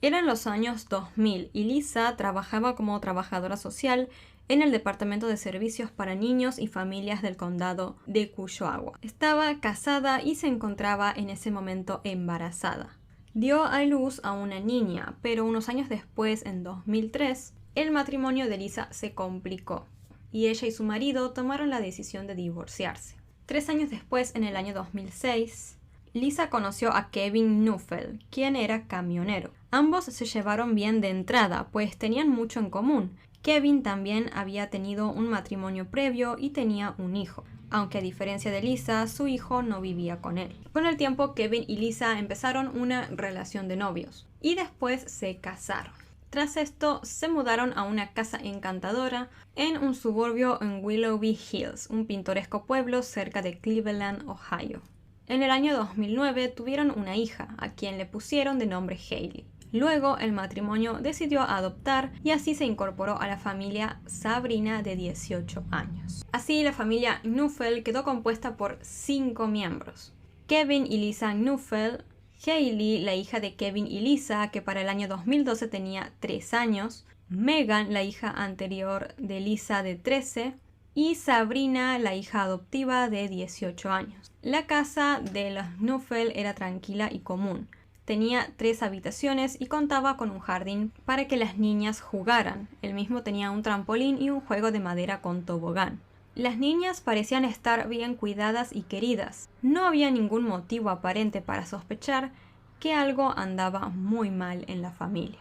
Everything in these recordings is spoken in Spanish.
Eran los años 2000 y Lisa trabajaba como trabajadora social en el Departamento de Servicios para Niños y Familias del Condado de Cuyahoga. Estaba casada y se encontraba en ese momento embarazada. Dio a luz a una niña, pero unos años después, en 2003, el matrimonio de Lisa se complicó y ella y su marido tomaron la decisión de divorciarse. 3 años después, en el año 2006, Lisa conoció a Kevin Neufeld, quien era camionero. Ambos se llevaron bien de entrada, pues tenían mucho en común. Kevin también había tenido un matrimonio previo y tenía un hijo, aunque a diferencia de Lisa, su hijo no vivía con él. Con el tiempo, Kevin y Lisa empezaron una relación de novios y después se casaron. Tras esto, se mudaron a una casa encantadora en un suburbio en Willoughby Hills, un pintoresco pueblo cerca de Cleveland, Ohio. En el año 2009 tuvieron una hija, a quien le pusieron de nombre Hailey. Luego el matrimonio decidió adoptar y así se incorporó a la familia Sabrina de 18 años. Así la familia Neufeld quedó compuesta por 5 miembros. Kevin y Lisa Neufeld, Hailey, la hija de Kevin y Lisa, que para el año 2012 tenía 3 años, Megan, la hija anterior de Lisa de 13, y Sabrina, la hija adoptiva de 18 años. La casa de los Neufeld era tranquila y común. Tenía 3 habitaciones y contaba con un jardín para que las niñas jugaran. El mismo tenía un trampolín y un juego de madera con tobogán. Las niñas parecían estar bien cuidadas y queridas. No había ningún motivo aparente para sospechar que algo andaba muy mal en la familia.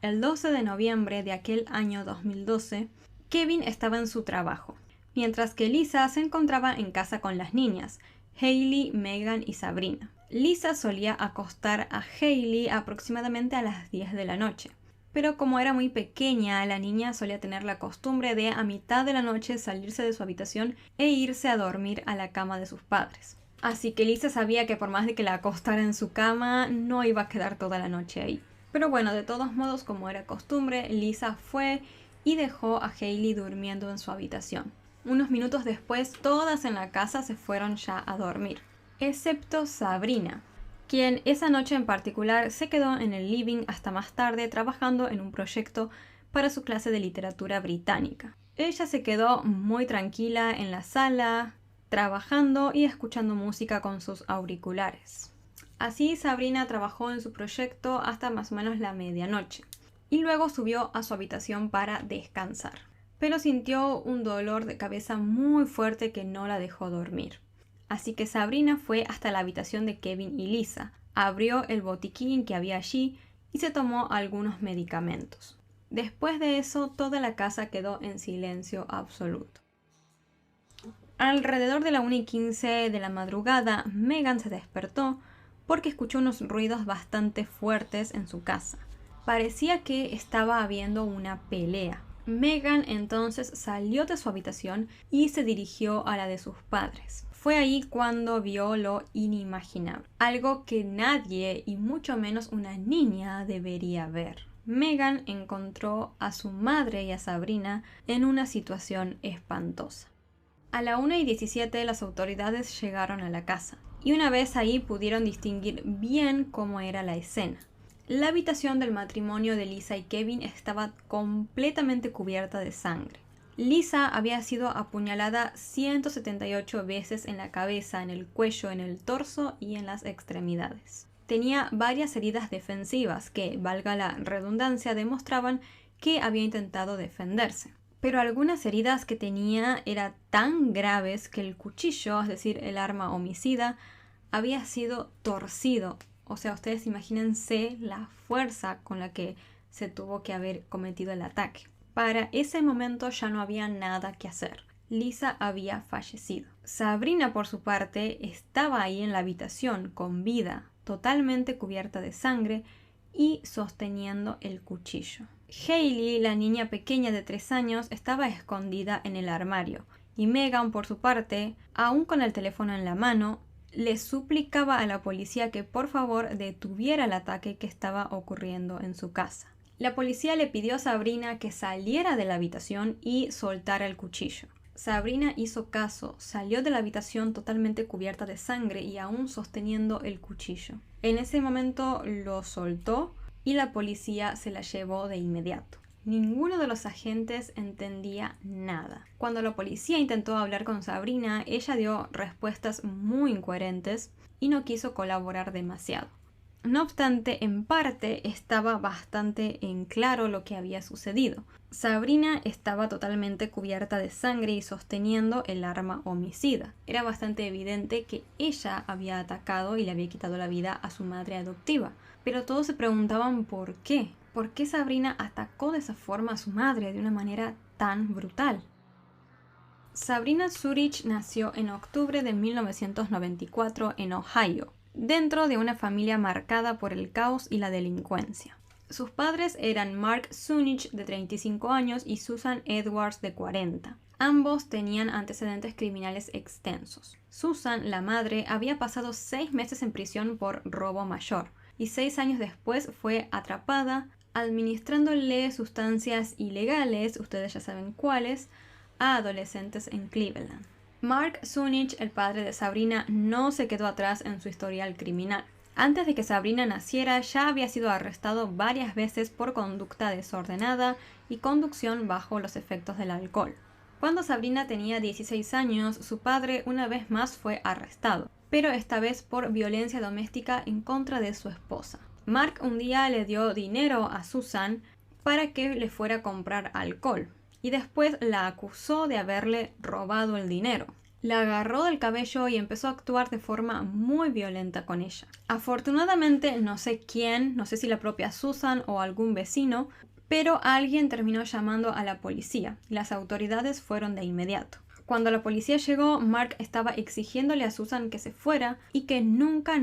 El 12 de noviembre de aquel año 2012, Kevin estaba en su trabajo, mientras que Lisa se encontraba en casa con las niñas, Hailey, Megan y Sabrina. Lisa solía acostar a Hailey aproximadamente a las 10 de la noche, pero como era muy pequeña, la niña solía tener la costumbre de a mitad de la noche salirse de su habitación e irse a dormir a la cama de sus padres. Así que Lisa sabía que por más de que la acostara en su cama, no iba a quedar toda la noche ahí. Pero bueno, de todos modos, como era costumbre, Lisa fue y dejó a Hailey durmiendo en su habitación. Unos minutos después, todas en la casa se fueron ya a dormir, excepto Sabrina, quien esa noche en particular se quedó en el living hasta más tarde trabajando en un proyecto para su clase de literatura británica. Ella se quedó muy tranquila en la sala, trabajando y escuchando música con sus auriculares. Así Sabrina trabajó en su proyecto hasta más o menos la medianoche y luego subió a su habitación para descansar, pero sintió un dolor de cabeza muy fuerte que no la dejó dormir. Así que Sabrina fue hasta la habitación de Kevin y Lisa, abrió el botiquín que había allí y se tomó algunos medicamentos. Después de eso, toda la casa quedó en silencio absoluto. Alrededor de la 1:15 de la madrugada, Megan se despertó porque escuchó unos ruidos bastante fuertes en su casa. Parecía que estaba habiendo una pelea. Megan entonces salió de su habitación y se dirigió a la de sus padres. Fue ahí cuando vio lo inimaginable, algo que nadie y mucho menos una niña debería ver. Megan encontró a su madre y a Sabrina en una situación espantosa. A la 1:17 las autoridades llegaron a la casa y una vez ahí pudieron distinguir bien cómo era la escena. La habitación del matrimonio de Lisa y Kevin estaba completamente cubierta de sangre. Lisa había sido apuñalada 178 veces en la cabeza, en el cuello, en el torso y en las extremidades. Tenía varias heridas defensivas que, valga la redundancia, demostraban que había intentado defenderse. Pero algunas heridas que tenía eran tan graves que el cuchillo, es decir, el arma homicida, había sido torcido. O sea, ustedes imagínense la fuerza con la que se tuvo que haber cometido el ataque. Para ese momento ya no había nada que hacer. Lisa había fallecido. Sabrina, por su parte, estaba ahí en la habitación con vida, totalmente cubierta de sangre y sosteniendo el cuchillo. Hailey, la niña pequeña de 3 años, estaba escondida en el armario y Megan, por su parte, aún con el teléfono en la mano, le suplicaba a la policía que por favor detuviera el ataque que estaba ocurriendo en su casa. La policía le pidió a Sabrina que saliera de la habitación y soltara el cuchillo. Sabrina hizo caso, salió de la habitación totalmente cubierta de sangre y aún sosteniendo el cuchillo. En ese momento lo soltó y la policía se la llevó de inmediato. Ninguno de los agentes entendía nada. Cuando la policía intentó hablar con Sabrina, ella dio respuestas muy incoherentes y no quiso colaborar demasiado. No obstante, en parte estaba bastante en claro lo que había sucedido. Sabrina estaba totalmente cubierta de sangre y sosteniendo el arma homicida. Era bastante evidente que ella había atacado y le había quitado la vida a su madre adoptiva. Pero todos se preguntaban por qué. ¿Por qué Sabrina atacó de esa forma a su madre de una manera tan brutal? Sabrina Zurich nació en octubre de 1994 en Ohio, dentro de una familia marcada por el caos y la delincuencia. Sus padres eran Mark Zunich, de 35 años, y Susan Edwards, de 40. Ambos tenían antecedentes criminales extensos. Susan, la madre, había pasado 6 meses en prisión por robo mayor, y 6 años después fue atrapada administrándole sustancias ilegales, ustedes ya saben cuáles, a adolescentes en Cleveland. Mark Zunich, el padre de Sabrina, no se quedó atrás en su historial criminal. Antes de que Sabrina naciera, ya había sido arrestado varias veces por conducta desordenada y conducción bajo los efectos del alcohol. Cuando Sabrina tenía 16 años, su padre una vez más fue arrestado, pero esta vez por violencia doméstica en contra de su esposa. Mark un día le dio dinero a Susan para que le fuera a comprar alcohol, y después la acusó de haberle robado el dinero. La agarró del cabello y empezó a actuar de forma muy violenta con ella. Afortunadamente, no sé quién, no sé si la propia Susan o algún vecino, pero alguien terminó llamando a la policía y las autoridades fueron de inmediato. Cuando la policía llegó, Mark estaba exigiéndole a Susan que se fuera y que nunca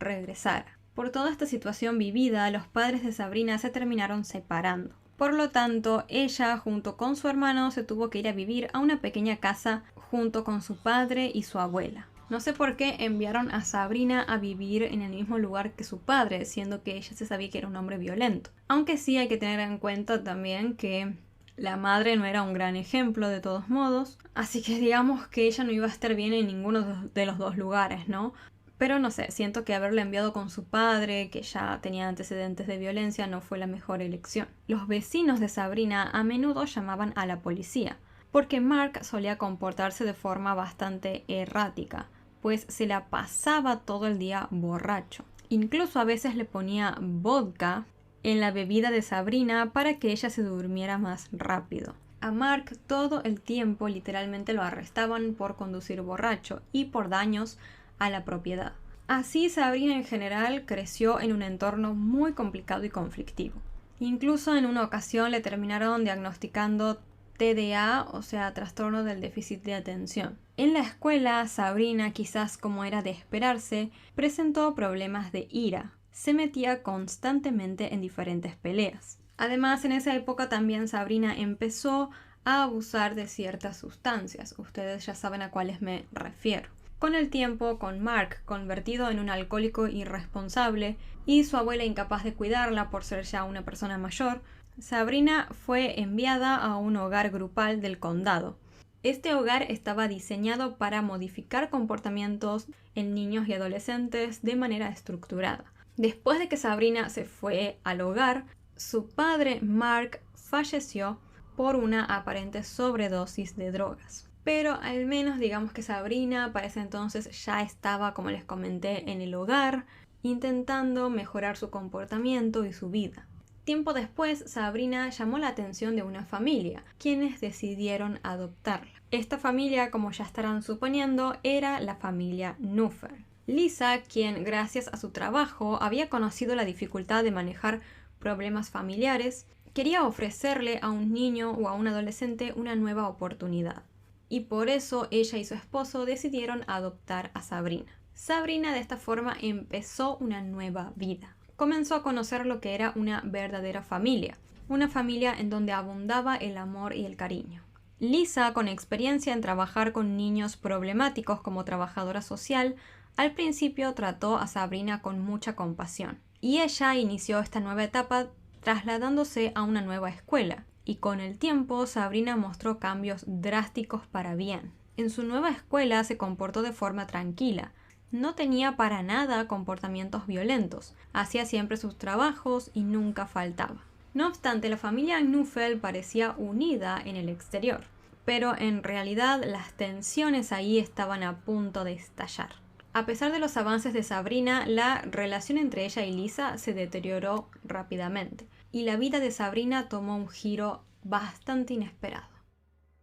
regresara. Por toda esta situación vivida, los padres de Sabrina se terminaron separando. Por lo tanto, ella junto con su hermano se tuvo que ir a vivir a una pequeña casa junto con su padre y su abuela. No sé por qué enviaron a Sabrina a vivir en el mismo lugar que su padre, siendo que ella se sabía que era un hombre violento. Aunque sí hay que tener en cuenta también que la madre no era un gran ejemplo de todos modos, así que digamos que ella no iba a estar bien en ninguno de los dos lugares, ¿no? Pero no sé, siento que haberla enviado con su padre, que ya tenía antecedentes de violencia, no fue la mejor elección. Los vecinos de Sabrina a menudo llamaban a la policía, porque Mark solía comportarse de forma bastante errática, pues se la pasaba todo el día borracho. Incluso a veces le ponía vodka en la bebida de Sabrina para que ella se durmiera más rápido. A Mark todo el tiempo literalmente lo arrestaban por conducir borracho y por daños a la propiedad. Así Sabrina en general creció en un entorno muy complicado y conflictivo. Incluso en una ocasión le terminaron diagnosticando TDA, o sea, trastorno del déficit de atención. En la escuela, Sabrina, quizás como era de esperarse, presentó problemas de ira. Se metía constantemente en diferentes peleas. Además, en esa época también Sabrina empezó a abusar de ciertas sustancias. Ustedes ya saben a cuáles me refiero. Con el tiempo, con Mark convertido en un alcohólico irresponsable y su abuela incapaz de cuidarla por ser ya una persona mayor, Sabrina fue enviada a un hogar grupal del condado. Este hogar estaba diseñado para modificar comportamientos en niños y adolescentes de manera estructurada. Después de que Sabrina se fue al hogar, su padre Mark falleció por una aparente sobredosis de drogas. Pero al menos digamos que Sabrina para ese entonces ya estaba, como les comenté, en el hogar, intentando mejorar su comportamiento y su vida. Tiempo después, Sabrina llamó la atención de una familia, quienes decidieron adoptarla. Esta familia, como ya estarán suponiendo, era la familia Nuffer. Lisa, quien gracias a su trabajo había conocido la dificultad de manejar problemas familiares, quería ofrecerle a un niño o a un adolescente una nueva oportunidad. Y por eso ella y su esposo decidieron adoptar a Sabrina. Sabrina de esta forma empezó una nueva vida. Comenzó a conocer lo que era una verdadera familia, una familia en donde abundaba el amor y el cariño. Lisa, con experiencia en trabajar con niños problemáticos como trabajadora social, al principio trató a Sabrina con mucha compasión. Y ella inició esta nueva etapa trasladándose a una nueva escuela. y con el tiempo Sabrina mostró cambios drásticos para bien. En su nueva escuela se comportó de forma tranquila. No tenía para nada comportamientos violentos, hacía siempre sus trabajos y nunca faltaba. No obstante, la familia Knuffel parecía unida en el exterior, pero en realidad las tensiones ahí estaban a punto de estallar. A pesar de los avances de Sabrina, la relación entre ella y Lisa se deterioró rápidamente, y la vida de Sabrina tomó un giro bastante inesperado.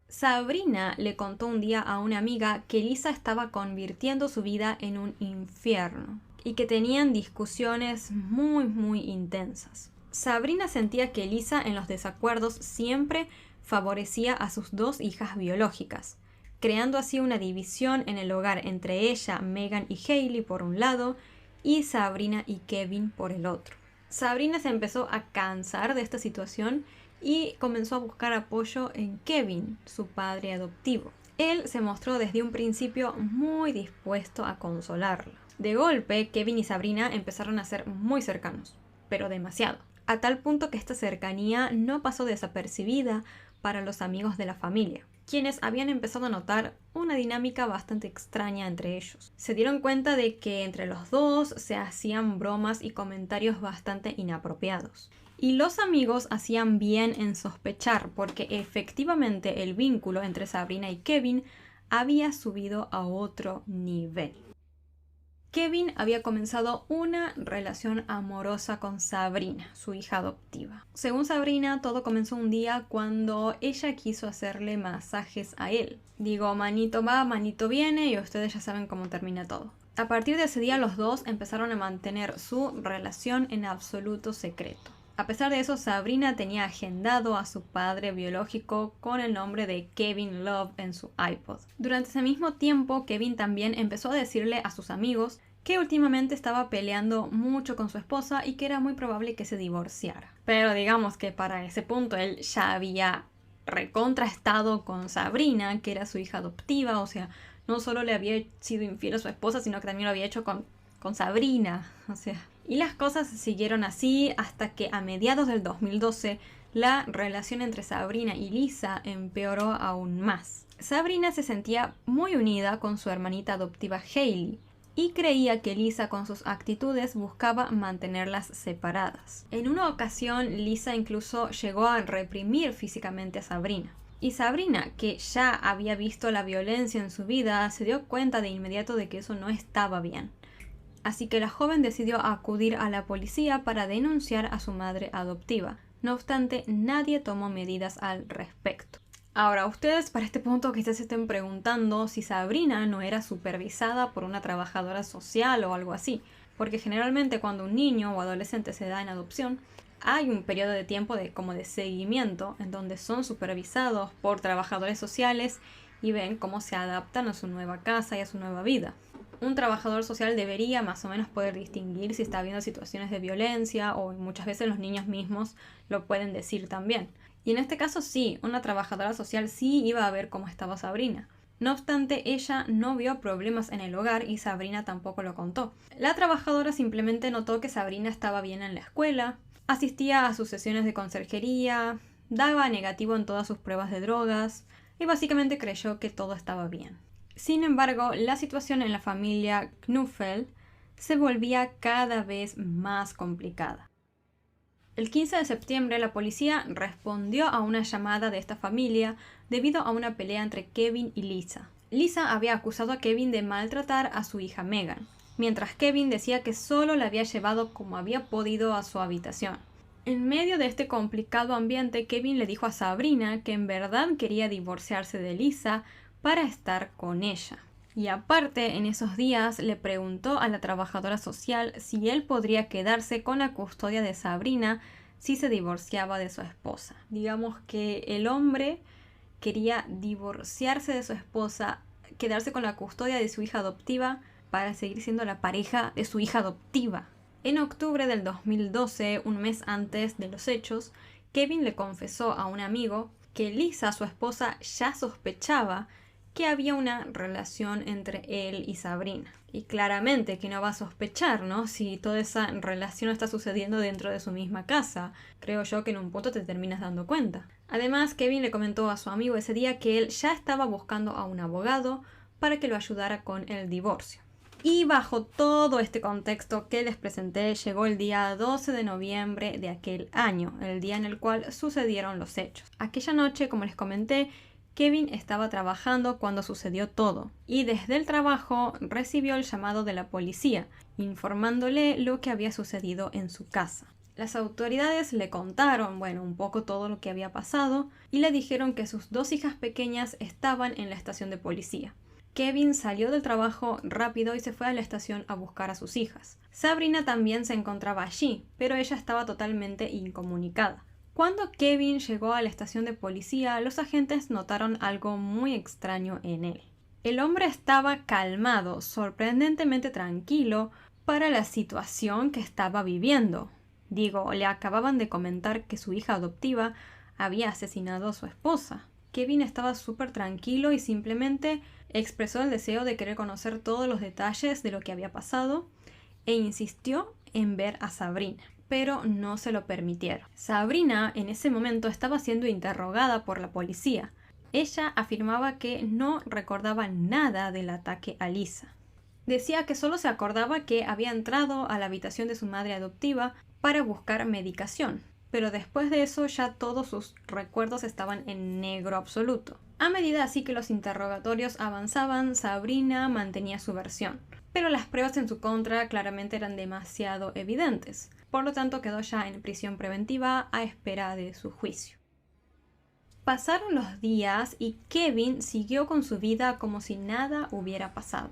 Sabrina le contó un día a una amiga que Lisa estaba convirtiendo su vida en un infierno y que tenían discusiones muy intensas. Sabrina sentía que Lisa en los desacuerdos siempre favorecía a sus dos hijas biológicas, creando así una división en el hogar entre ella, Megan y Hailey por un lado, y Sabrina y Kevin por el otro. Sabrina se empezó a cansar de esta situación y comenzó a buscar apoyo en Kevin, su padre adoptivo. Él se mostró desde un principio muy dispuesto a consolarla. De golpe, Kevin y Sabrina empezaron a ser muy cercanos, pero demasiado, a tal punto que esta cercanía no pasó desapercibida para los amigos de la familia, quienes habían empezado a notar una dinámica bastante extraña entre ellos. Se dieron cuenta de que entre los dos se hacían bromas y comentarios bastante inapropiados. Y los amigos hacían bien en sospechar, porque efectivamente el vínculo entre Sabrina y Kevin había subido a otro nivel. Kevin había comenzado una relación amorosa con Sabrina, su hija adoptiva. Según Sabrina, todo comenzó un día cuando ella quiso hacerle masajes a él. Digo, manito va, manito viene, y ustedes ya saben cómo termina todo. A partir de ese día, los dos empezaron a mantener su relación en absoluto secreto. A pesar de eso, Sabrina tenía agendado a su padre biológico con el nombre de Kevin Love en su iPod. Durante ese mismo tiempo, Kevin también empezó a decirle a sus amigos que últimamente estaba peleando mucho con su esposa y que era muy probable que se divorciara. Pero digamos que para ese punto él ya había recontrastado con Sabrina, que era su hija adoptiva, o sea, no solo le había sido infiel a su esposa, sino que también lo había hecho con Sabrina, o sea. Y las cosas siguieron así hasta que a mediados del 2012 la relación entre Sabrina y Lisa empeoró aún más. Sabrina se sentía muy unida con su hermanita adoptiva Hailey y creía que Lisa con sus actitudes buscaba mantenerlas separadas. En una ocasión, Lisa incluso llegó a reprimir físicamente a Sabrina. Y Sabrina, que ya había visto la violencia en su vida, se dio cuenta de inmediato de que eso no estaba bien. Así que la joven decidió acudir a la policía para denunciar a su madre adoptiva. No obstante, nadie tomó medidas al respecto. Ahora, ustedes para este punto quizás se estén preguntando si Sabrina no era supervisada por una trabajadora social o algo así, porque generalmente cuando un niño o adolescente se da en adopción, hay un periodo de tiempo como de seguimiento en donde son supervisados por trabajadores sociales y ven cómo se adaptan a su nueva casa y a su nueva vida. Un trabajador social debería más o menos poder distinguir si está habiendo situaciones de violencia, o muchas veces los niños mismos lo pueden decir también. Y en este caso sí, una trabajadora social sí iba a ver cómo estaba Sabrina. No obstante, ella no vio problemas en el hogar y Sabrina tampoco lo contó. La trabajadora simplemente notó que Sabrina estaba bien en la escuela, asistía a sus sesiones de conserjería, daba negativo en todas sus pruebas de drogas y básicamente creyó que todo estaba bien. Sin embargo, la situación en la familia Knuffel se volvía cada vez más complicada. El 15 de septiembre, la policía respondió a una llamada de esta familia debido a una pelea entre Kevin y Lisa. Lisa había acusado a Kevin de maltratar a su hija Megan, mientras Kevin decía que solo la había llevado como había podido a su habitación. En medio de este complicado ambiente, Kevin le dijo a Sabrina que en verdad quería divorciarse de Lisa para estar con ella. Y aparte, en esos días le preguntó a la trabajadora social si él podría quedarse con la custodia de Sabrina si se divorciaba de su esposa. Digamos que el hombre quería divorciarse de su esposa, quedarse con la custodia de su hija adoptiva para seguir siendo la pareja de su hija adoptiva. En octubre del 2012, un mes antes de los hechos, Kevin le confesó a un amigo que Lisa, su esposa, ya sospechaba que había una relación entre él y Sabrina. Y claramente que no va a sospechar, ¿no? Si toda esa relación está sucediendo dentro de su misma casa. Creo yo que en un punto te terminas dando cuenta. Además, Kevin le comentó a su amigo ese día que él ya estaba buscando a un abogado para que lo ayudara con el divorcio. Y bajo todo este contexto que les presenté, llegó el día 12 de noviembre de aquel año, el día en el cual sucedieron los hechos. Aquella noche, como les comenté, Kevin estaba trabajando cuando sucedió todo, y desde el trabajo recibió el llamado de la policía, informándole lo que había sucedido en su casa. Las autoridades le contaron, un poco todo lo que había pasado, y le dijeron que sus 2 hijas pequeñas estaban en la estación de policía. Kevin salió del trabajo rápido y se fue a la estación a buscar a sus hijas. Sabrina también se encontraba allí, pero ella estaba totalmente incomunicada. Cuando Kevin llegó a la estación de policía, los agentes notaron algo muy extraño en él. El hombre estaba calmado, sorprendentemente tranquilo para la situación que estaba viviendo. Le acababan de comentar que su hija adoptiva había asesinado a su esposa. Kevin estaba súper tranquilo y simplemente expresó el deseo de querer conocer todos los detalles de lo que había pasado e insistió en ver a Sabrina, pero no se lo permitieron. Sabrina en ese momento estaba siendo interrogada por la policía. Ella afirmaba que no recordaba nada del ataque a Lisa. Decía que solo se acordaba que había entrado a la habitación de su madre adoptiva para buscar medicación, pero después de eso ya todos sus recuerdos estaban en negro absoluto. A medida así que los interrogatorios avanzaban, Sabrina mantenía su versión, pero las pruebas en su contra claramente eran demasiado evidentes. Por lo tanto, quedó ya en prisión preventiva a espera de su juicio. Pasaron los días y Kevin siguió con su vida como si nada hubiera pasado.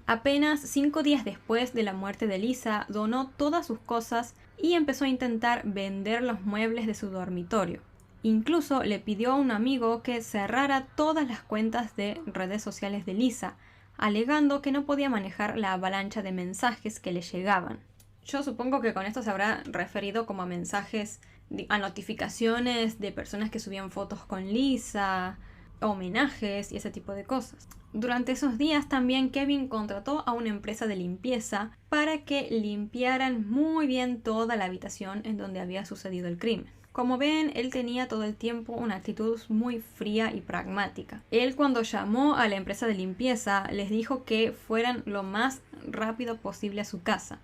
Apenas 5 días después de la muerte de Lisa, donó todas sus cosas y empezó a intentar vender los muebles de su dormitorio. Incluso le pidió a un amigo que cerrara todas las cuentas de redes sociales de Lisa, alegando que no podía manejar la avalancha de mensajes que le llegaban. Yo supongo que con esto se habrá referido como a mensajes, a notificaciones de personas que subían fotos con Lisa, homenajes y ese tipo de cosas. Durante esos días también Kevin contrató a una empresa de limpieza para que limpiaran muy bien toda la habitación en donde había sucedido el crimen. Como ven, él tenía todo el tiempo una actitud muy fría y pragmática. Él, cuando llamó a la empresa de limpieza, les dijo que fueran lo más rápido posible a su casa,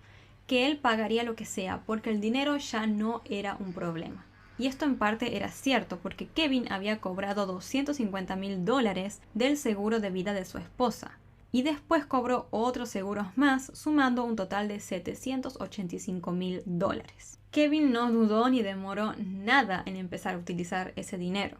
que él pagaría lo que sea porque el dinero ya no era un problema. Y esto en parte era cierto porque Kevin había cobrado $250,000 del seguro de vida de su esposa y después cobró otros seguros más, sumando un total de $785,000. Kevin no dudó ni demoró nada en empezar a utilizar ese dinero.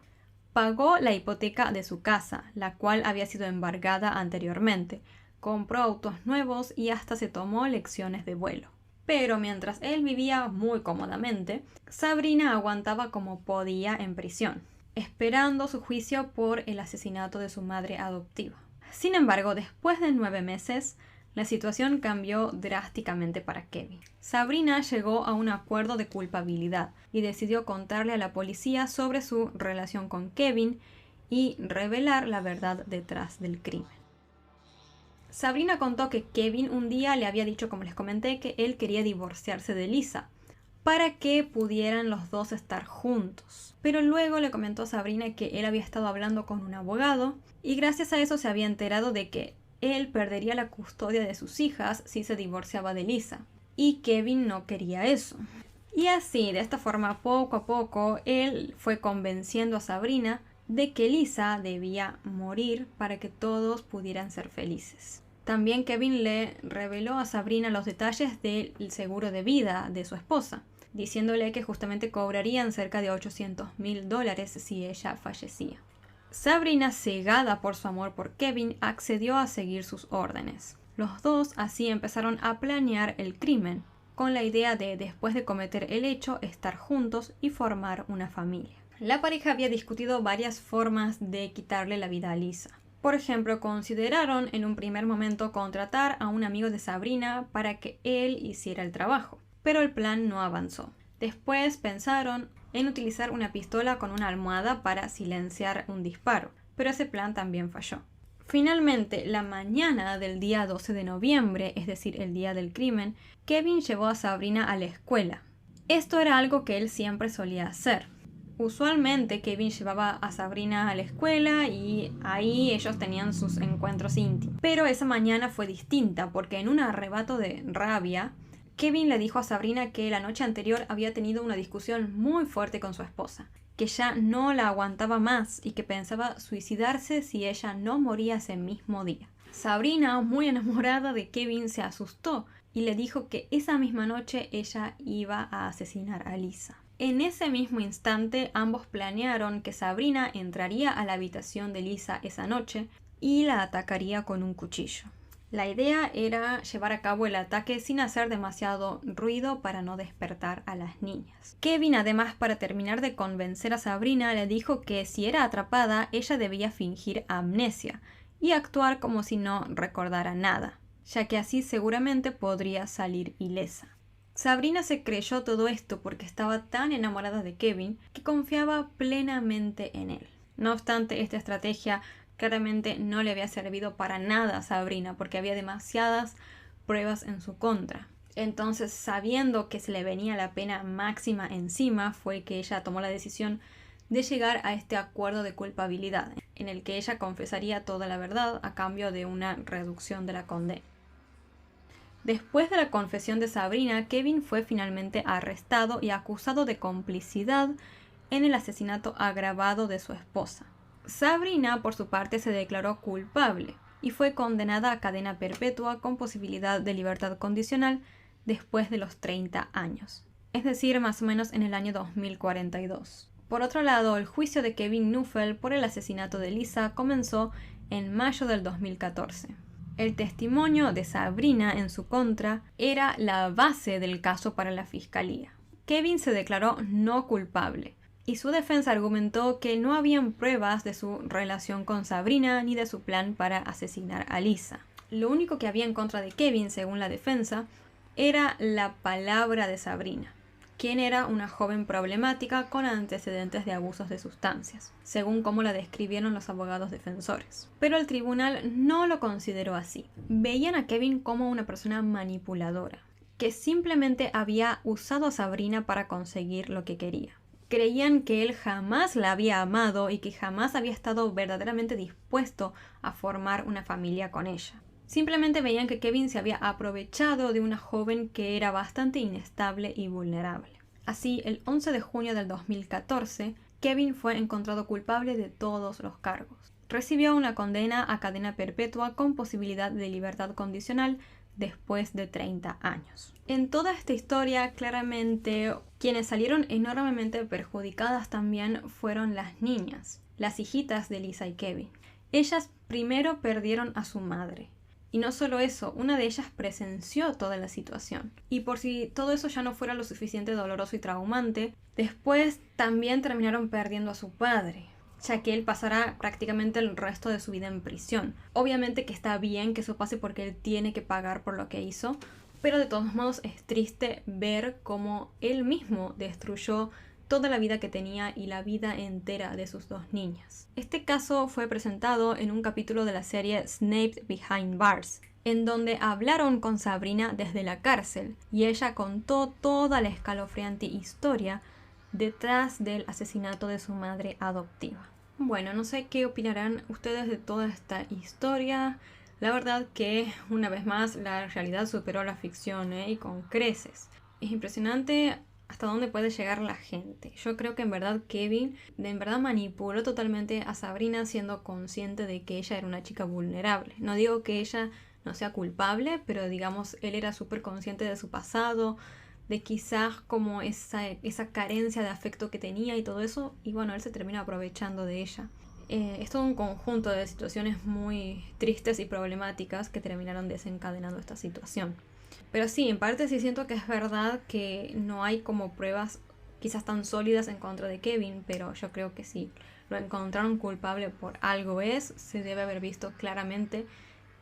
Pagó la hipoteca de su casa, la cual había sido embargada anteriormente, compró autos nuevos y hasta se tomó lecciones de vuelo. Pero mientras él vivía muy cómodamente, Sabrina aguantaba como podía en prisión, esperando su juicio por el asesinato de su madre adoptiva. Sin embargo, después de 9 meses, la situación cambió drásticamente para Kevin. Sabrina llegó a un acuerdo de culpabilidad y decidió contarle a la policía sobre su relación con Kevin y revelar la verdad detrás del crimen. Sabrina contó que Kevin un día le había dicho, como les comenté, que él quería divorciarse de Lisa para que pudieran los dos estar juntos. Pero luego le comentó a Sabrina que él había estado hablando con un abogado y gracias a eso se había enterado de que él perdería la custodia de sus hijas si se divorciaba de Lisa. Y Kevin no quería eso. Y así, de esta forma, poco a poco, él fue convenciendo a Sabrina de que Lisa debía morir para que todos pudieran ser felices. También Kevin le reveló a Sabrina los detalles del seguro de vida de su esposa, diciéndole que justamente cobrarían cerca de $800,000 si ella fallecía. Sabrina, cegada por su amor por Kevin, accedió a seguir sus órdenes. Los dos así empezaron a planear el crimen, con la idea de, después de cometer el hecho, estar juntos y formar una familia. La pareja había discutido varias formas de quitarle la vida a Lisa. Por ejemplo, consideraron en un primer momento contratar a un amigo de Sabrina para que él hiciera el trabajo, pero el plan no avanzó. Después pensaron en utilizar una pistola con una almohada para silenciar un disparo, pero ese plan también falló. Finalmente, la mañana del día 12 de noviembre, es decir, el día del crimen, Kevin llevó a Sabrina a la escuela. Esto era algo que él siempre solía hacer. Usualmente Kevin llevaba a Sabrina a la escuela y ahí ellos tenían sus encuentros íntimos. Pero esa mañana fue distinta porque en un arrebato de rabia, Kevin le dijo a Sabrina que la noche anterior había tenido una discusión muy fuerte con su esposa, que ya no la aguantaba más y que pensaba suicidarse si ella no moría ese mismo día. Sabrina, muy enamorada de Kevin, se asustó y le dijo que esa misma noche ella iba a asesinar a Lisa. En ese mismo instante, ambos planearon que Sabrina entraría a la habitación de Lisa esa noche y la atacaría con un cuchillo. La idea era llevar a cabo el ataque sin hacer demasiado ruido para no despertar a las niñas. Kevin, además, para terminar de convencer a Sabrina, le dijo que si era atrapada, ella debía fingir amnesia y actuar como si no recordara nada, ya que así seguramente podría salir ilesa. Sabrina se creyó todo esto porque estaba tan enamorada de Kevin que confiaba plenamente en él. No obstante, esta estrategia claramente no le había servido para nada a Sabrina porque había demasiadas pruebas en su contra. Entonces, sabiendo que se le venía la pena máxima encima, fue que ella tomó la decisión de llegar a este acuerdo de culpabilidad, en el que ella confesaría toda la verdad a cambio de una reducción de la condena. Después de la confesión de Sabrina, Kevin fue finalmente arrestado y acusado de complicidad en el asesinato agravado de su esposa. Sabrina, por su parte, se declaró culpable y fue condenada a cadena perpetua con posibilidad de libertad condicional después de los 30 años, es decir, más o menos en el año 2042. Por otro lado, el juicio de Kevin Nuffel por el asesinato de Lisa comenzó en mayo del 2014. El testimonio de Sabrina en su contra era la base del caso para la fiscalía. Kevin se declaró no culpable y su defensa argumentó que no habían pruebas de su relación con Sabrina ni de su plan para asesinar a Lisa. Lo único que había en contra de Kevin, según la defensa, era la palabra de Sabrina, quien era una joven problemática con antecedentes de abusos de sustancias, según cómo la describieron los abogados defensores. Pero el tribunal no lo consideró así. Veían a Kevin como una persona manipuladora, que simplemente había usado a Sabrina para conseguir lo que quería. Creían que él jamás la había amado y que jamás había estado verdaderamente dispuesto a formar una familia con ella. Simplemente veían que Kevin se había aprovechado de una joven que era bastante inestable y vulnerable. Así, el 11 de junio del 2014, Kevin fue encontrado culpable de todos los cargos. Recibió una condena a cadena perpetua con posibilidad de libertad condicional después de 30 años. En toda esta historia, claramente, quienes salieron enormemente perjudicadas también fueron las niñas, las hijitas de Lisa y Kevin. Ellas primero perdieron a su madre. Y no solo eso, una de ellas presenció toda la situación. Y por si todo eso ya no fuera lo suficiente doloroso y traumante, después también terminaron perdiendo a su padre, ya que él pasará prácticamente el resto de su vida en prisión. Obviamente que está bien que eso pase porque él tiene que pagar por lo que hizo, pero de todos modos es triste ver cómo él mismo destruyó toda la vida que tenía y la vida entera de sus dos niñas. Este caso fue presentado en un capítulo de la serie Snape Behind Bars, en donde hablaron con Sabrina desde la cárcel y ella contó toda la escalofriante historia detrás del asesinato de su madre adoptiva. Bueno, no sé qué opinarán ustedes de toda esta historia. La verdad que, una vez más, la realidad superó la ficción, y con creces. Es impresionante hasta dónde puede llegar la gente. Yo creo que en verdad Kevin manipuló totalmente a Sabrina siendo consciente de que ella era una chica vulnerable. No digo que ella no sea culpable, pero digamos, él era súper consciente de su pasado, de quizás como esa carencia de afecto que tenía y todo eso, y bueno, él se termina aprovechando de ella. Es todo un conjunto de situaciones muy tristes y problemáticas que terminaron desencadenando esta situación. Pero sí, en parte sí siento que es verdad que no hay como pruebas quizás tan sólidas en contra de Kevin, pero yo creo que sí, lo encontraron culpable por algo se debe haber visto claramente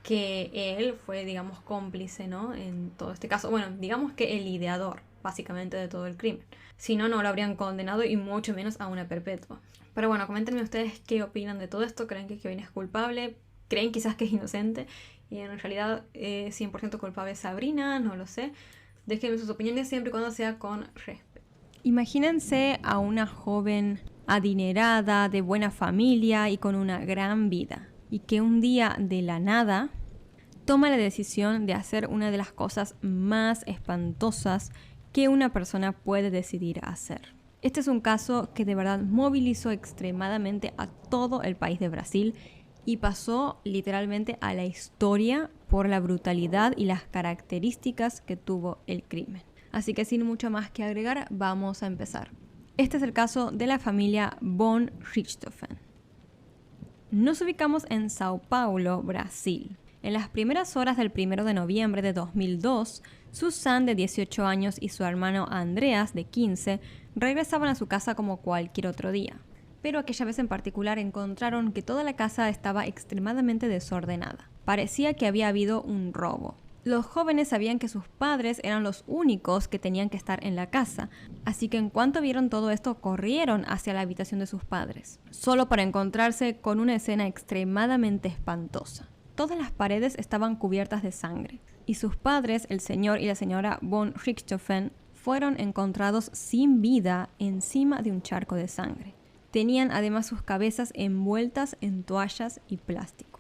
que él fue, digamos, cómplice, ¿no? En todo este caso, bueno, digamos que el ideador, básicamente, de todo el crimen. Si no, no lo habrían condenado y mucho menos a una perpetua. Pero bueno, coméntenme ustedes qué opinan de todo esto. ¿Creen que Kevin es culpable? ¿Creen quizás que es inocente? Y en realidad 100% culpable es Sabrina, no lo sé. Déjenme sus opiniones siempre y cuando sea con respeto. Imagínense a una joven adinerada, de buena familia y con una gran vida, y que un día de la nada toma la decisión de hacer una de las cosas más espantosas que una persona puede decidir hacer. Este es un caso que de verdad movilizó extremadamente a todo el país de Brasil y pasó literalmente a la historia por la brutalidad y las características que tuvo el crimen. Así que sin mucho más que agregar, vamos a empezar. Este es el caso de la familia von Richthofen. Nos ubicamos en Sao Paulo, Brasil. En las primeras horas del 1 de noviembre de 2002, Susan, de 18 años, y su hermano Andreas, de 15, regresaban a su casa como cualquier otro día. Pero aquella vez en particular encontraron que toda la casa estaba extremadamente desordenada. Parecía que había habido un robo. Los jóvenes sabían que sus padres eran los únicos que tenían que estar en la casa, así que en cuanto vieron todo esto corrieron hacia la habitación de sus padres, solo para encontrarse con una escena extremadamente espantosa. Todas las paredes estaban cubiertas de sangre, y sus padres, el señor y la señora von Richthofen, fueron encontrados sin vida encima de un charco de sangre. Tenían además sus cabezas envueltas en toallas y plástico.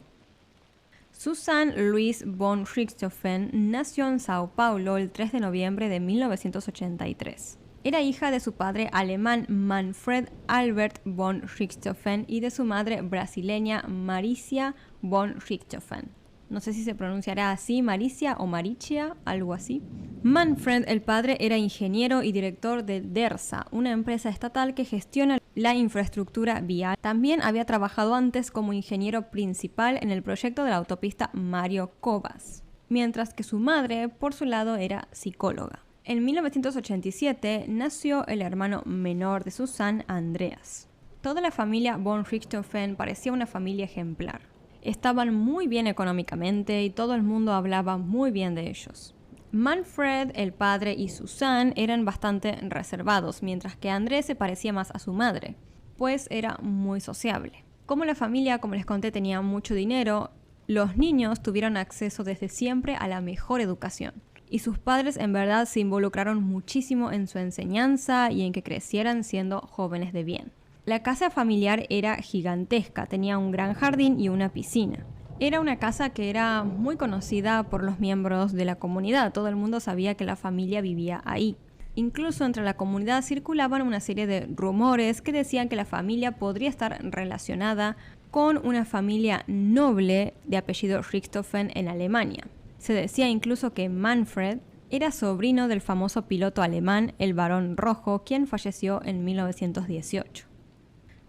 Susan Louise von Richthofen nació en Sao Paulo el 3 de noviembre de 1983. Era hija de su padre alemán Manfred Albert von Richthofen y de su madre brasileña Maricia von Richthofen. No sé si se pronunciará así, Maricia o Maricia, algo así. Manfred, el padre, era ingeniero y director de DERSA, una empresa estatal que gestiona la infraestructura vial. También había trabajado antes como ingeniero principal en el proyecto de la autopista Mario Covas, mientras que su madre, por su lado, era psicóloga. En 1987 nació el hermano menor de Susan, Andreas. Toda la familia von Richthofen parecía una familia ejemplar. Estaban muy bien económicamente y todo el mundo hablaba muy bien de ellos. Manfred, el padre, y Susan eran bastante reservados, mientras que Andrés se parecía más a su madre, pues era muy sociable. Como la familia, como les conté, tenía mucho dinero, los niños tuvieron acceso desde siempre a la mejor educación. Y sus padres en verdad se involucraron muchísimo en su enseñanza y en que crecieran siendo jóvenes de bien. La casa familiar era gigantesca, tenía un gran jardín y una piscina. Era una casa que era muy conocida por los miembros de la comunidad, todo el mundo sabía que la familia vivía ahí. Incluso entre la comunidad circulaban una serie de rumores que decían que la familia podría estar relacionada con una familia noble de apellido Richthofen en Alemania. Se decía incluso que Manfred era sobrino del famoso piloto alemán, el Barón Rojo, quien falleció en 1918.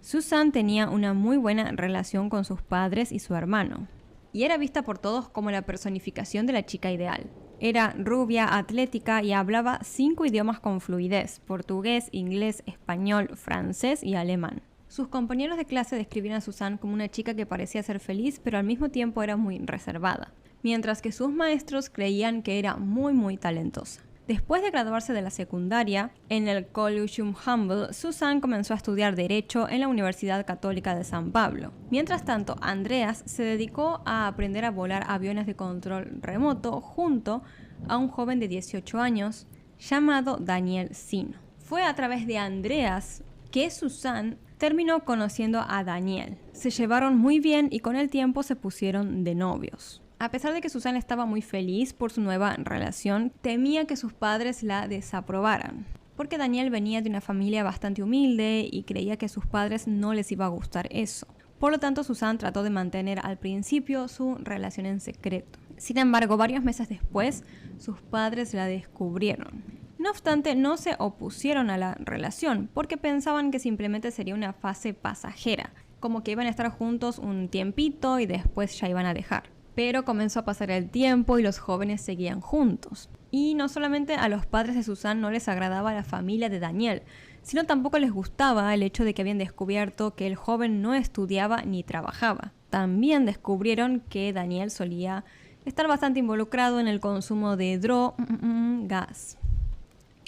Susan tenía una muy buena relación con sus padres y su hermano, y era vista por todos como la personificación de la chica ideal. Era rubia, atlética y hablaba 5 idiomas con fluidez: portugués, inglés, español, francés y alemán. Sus compañeros de clase describían a Susan como una chica que parecía ser feliz, pero al mismo tiempo era muy reservada, mientras que sus maestros creían que era muy talentosa. Después de graduarse de la secundaria, en el Collegium Humboldt, Susan comenzó a estudiar Derecho en la Universidad Católica de San Pablo. Mientras tanto, Andreas se dedicó a aprender a volar aviones de control remoto junto a un joven de 18 años llamado Daniel Sino. Fue a través de Andreas que Susan terminó conociendo a Daniel. Se llevaron muy bien y con el tiempo se pusieron de novios. A pesar de que Susan estaba muy feliz por su nueva relación, temía que sus padres la desaprobaran, porque Daniel venía de una familia bastante humilde y creía que a sus padres no les iba a gustar eso. Por lo tanto, Susan trató de mantener al principio su relación en secreto. Sin embargo, varios meses después, sus padres la descubrieron. No obstante, no se opusieron a la relación, porque pensaban que simplemente sería una fase pasajera, como que iban a estar juntos un tiempito y después ya iban a dejar. Pero comenzó a pasar el tiempo y los jóvenes seguían juntos. Y no solamente a los padres de Susan no les agradaba la familia de Daniel, sino tampoco les gustaba el hecho de que habían descubierto que el joven no estudiaba ni trabajaba. También descubrieron que Daniel solía estar bastante involucrado en el consumo de gas.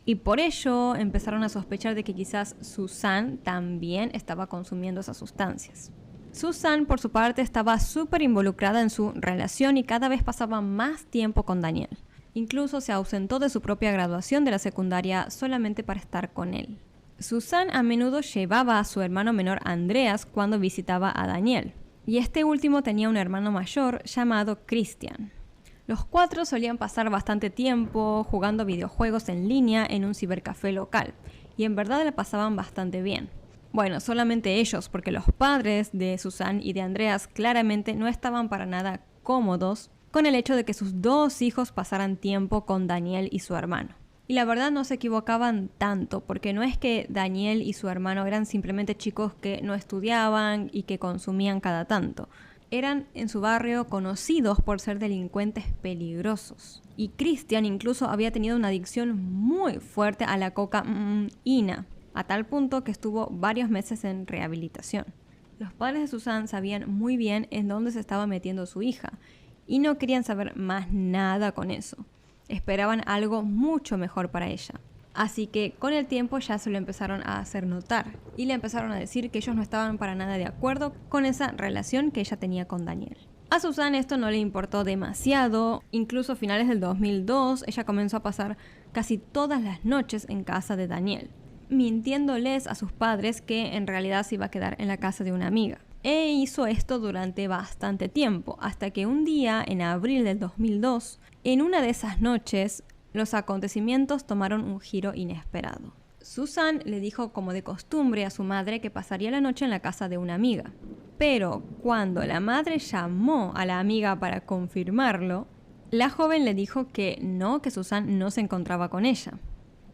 Y por ello empezaron a sospechar de que quizás Susan también estaba consumiendo esas sustancias. Susan, por su parte, estaba súper involucrada en su relación y cada vez pasaba más tiempo con Daniel. Incluso se ausentó de su propia graduación de la secundaria solamente para estar con él. Susan a menudo llevaba a su hermano menor Andreas cuando visitaba a Daniel, y este último tenía un hermano mayor llamado Christian. Los cuatro solían pasar bastante tiempo jugando videojuegos en línea en un cibercafé local, y en verdad la pasaban bastante bien. Bueno, solamente ellos, porque los padres de Susan y de Andreas claramente no estaban para nada cómodos con el hecho de que sus dos hijos pasaran tiempo con Daniel y su hermano. Y la verdad no se equivocaban tanto, porque no es que Daniel y su hermano eran simplemente chicos que no estudiaban y que consumían cada tanto. Eran en su barrio conocidos por ser delincuentes peligrosos. Y Christian incluso había tenido una adicción muy fuerte a la cocaína, a tal punto que estuvo varios meses en rehabilitación. Los padres de Susan sabían muy bien en dónde se estaba metiendo su hija y no querían saber más nada con eso. Esperaban algo mucho mejor para ella. Así que con el tiempo ya se lo empezaron a hacer notar y le empezaron a decir que ellos no estaban para nada de acuerdo con esa relación que ella tenía con Daniel. A Susan esto no le importó demasiado, incluso a finales del 2002 ella comenzó a pasar casi todas las noches en casa de Daniel, mintiéndoles a sus padres que en realidad se iba a quedar en la casa de una amiga. E hizo esto durante bastante tiempo, hasta que un día, en abril del 2002, en una de esas noches, los acontecimientos tomaron un giro inesperado. Susan le dijo como de costumbre a su madre que pasaría la noche en la casa de una amiga. Pero cuando la madre llamó a la amiga para confirmarlo, la joven le dijo que Susan no se encontraba con ella.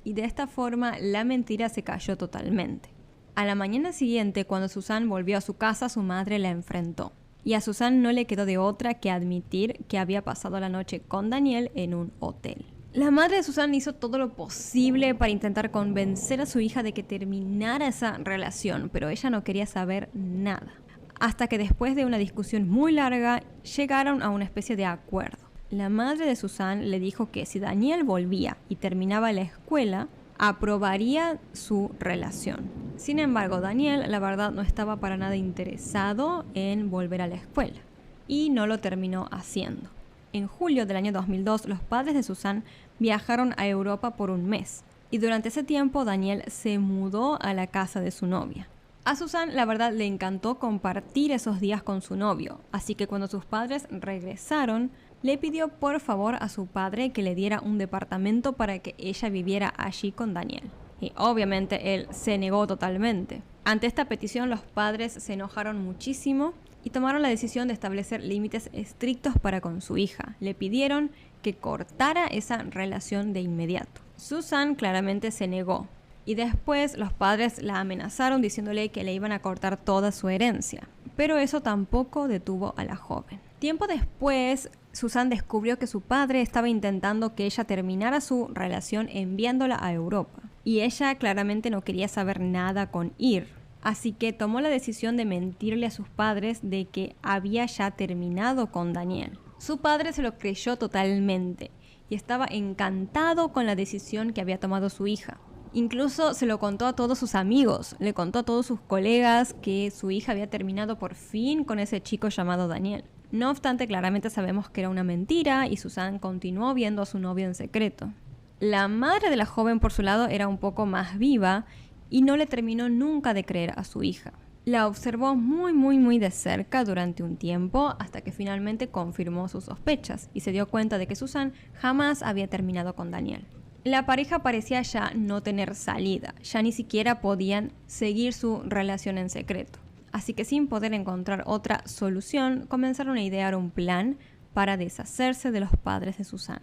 Y de esta forma la mentira se cayó totalmente. A la mañana siguiente, cuando Susan volvió a su casa, su madre la enfrentó. Y a Susan no le quedó de otra que admitir que había pasado la noche con Daniel en un hotel. La madre de Susan hizo todo lo posible para intentar convencer a su hija de que terminara esa relación, pero ella no quería saber nada. Hasta que después de una discusión muy larga, llegaron a una especie de acuerdo. La madre de Susan le dijo que si Daniel volvía y terminaba la escuela, aprobaría su relación. Sin embargo, Daniel, la verdad, no estaba para nada interesado en volver a la escuela y no lo terminó haciendo. En julio del año 2002, los padres de Susan viajaron a Europa por un mes y durante ese tiempo Daniel se mudó a la casa de su novia. A Susan, la verdad, le encantó compartir esos días con su novio, así que cuando sus padres regresaron, le pidió por favor a su padre que le diera un departamento para que ella viviera allí con Daniel. Y obviamente él se negó totalmente. Ante esta petición, los padres se enojaron muchísimo y tomaron la decisión de establecer límites estrictos para con su hija. Le pidieron que cortara esa relación de inmediato. Susan claramente se negó y después los padres la amenazaron diciéndole que le iban a cortar toda su herencia. Pero eso tampoco detuvo a la joven. Tiempo después, Susan descubrió que su padre estaba intentando que ella terminara su relación enviándola a Europa. Y ella claramente no quería saber nada con ir. Así que tomó la decisión de mentirle a sus padres de que había ya terminado con Daniel. Su padre se lo creyó totalmente y estaba encantado con la decisión que había tomado su hija. Incluso se lo contó a todos sus amigos, le contó a todos sus colegas que su hija había terminado por fin con ese chico llamado Daniel. No obstante, claramente sabemos que era una mentira y Susan continuó viendo a su novio en secreto. La madre de la joven, por su lado, era un poco más viva y no le terminó nunca de creer a su hija. La observó muy de cerca durante un tiempo hasta que finalmente confirmó sus sospechas y se dio cuenta de que Susan jamás había terminado con Daniel. La pareja parecía ya no tener salida, ya ni siquiera podían seguir su relación en secreto. Así que sin poder encontrar otra solución, comenzaron a idear un plan para deshacerse de los padres de Susan.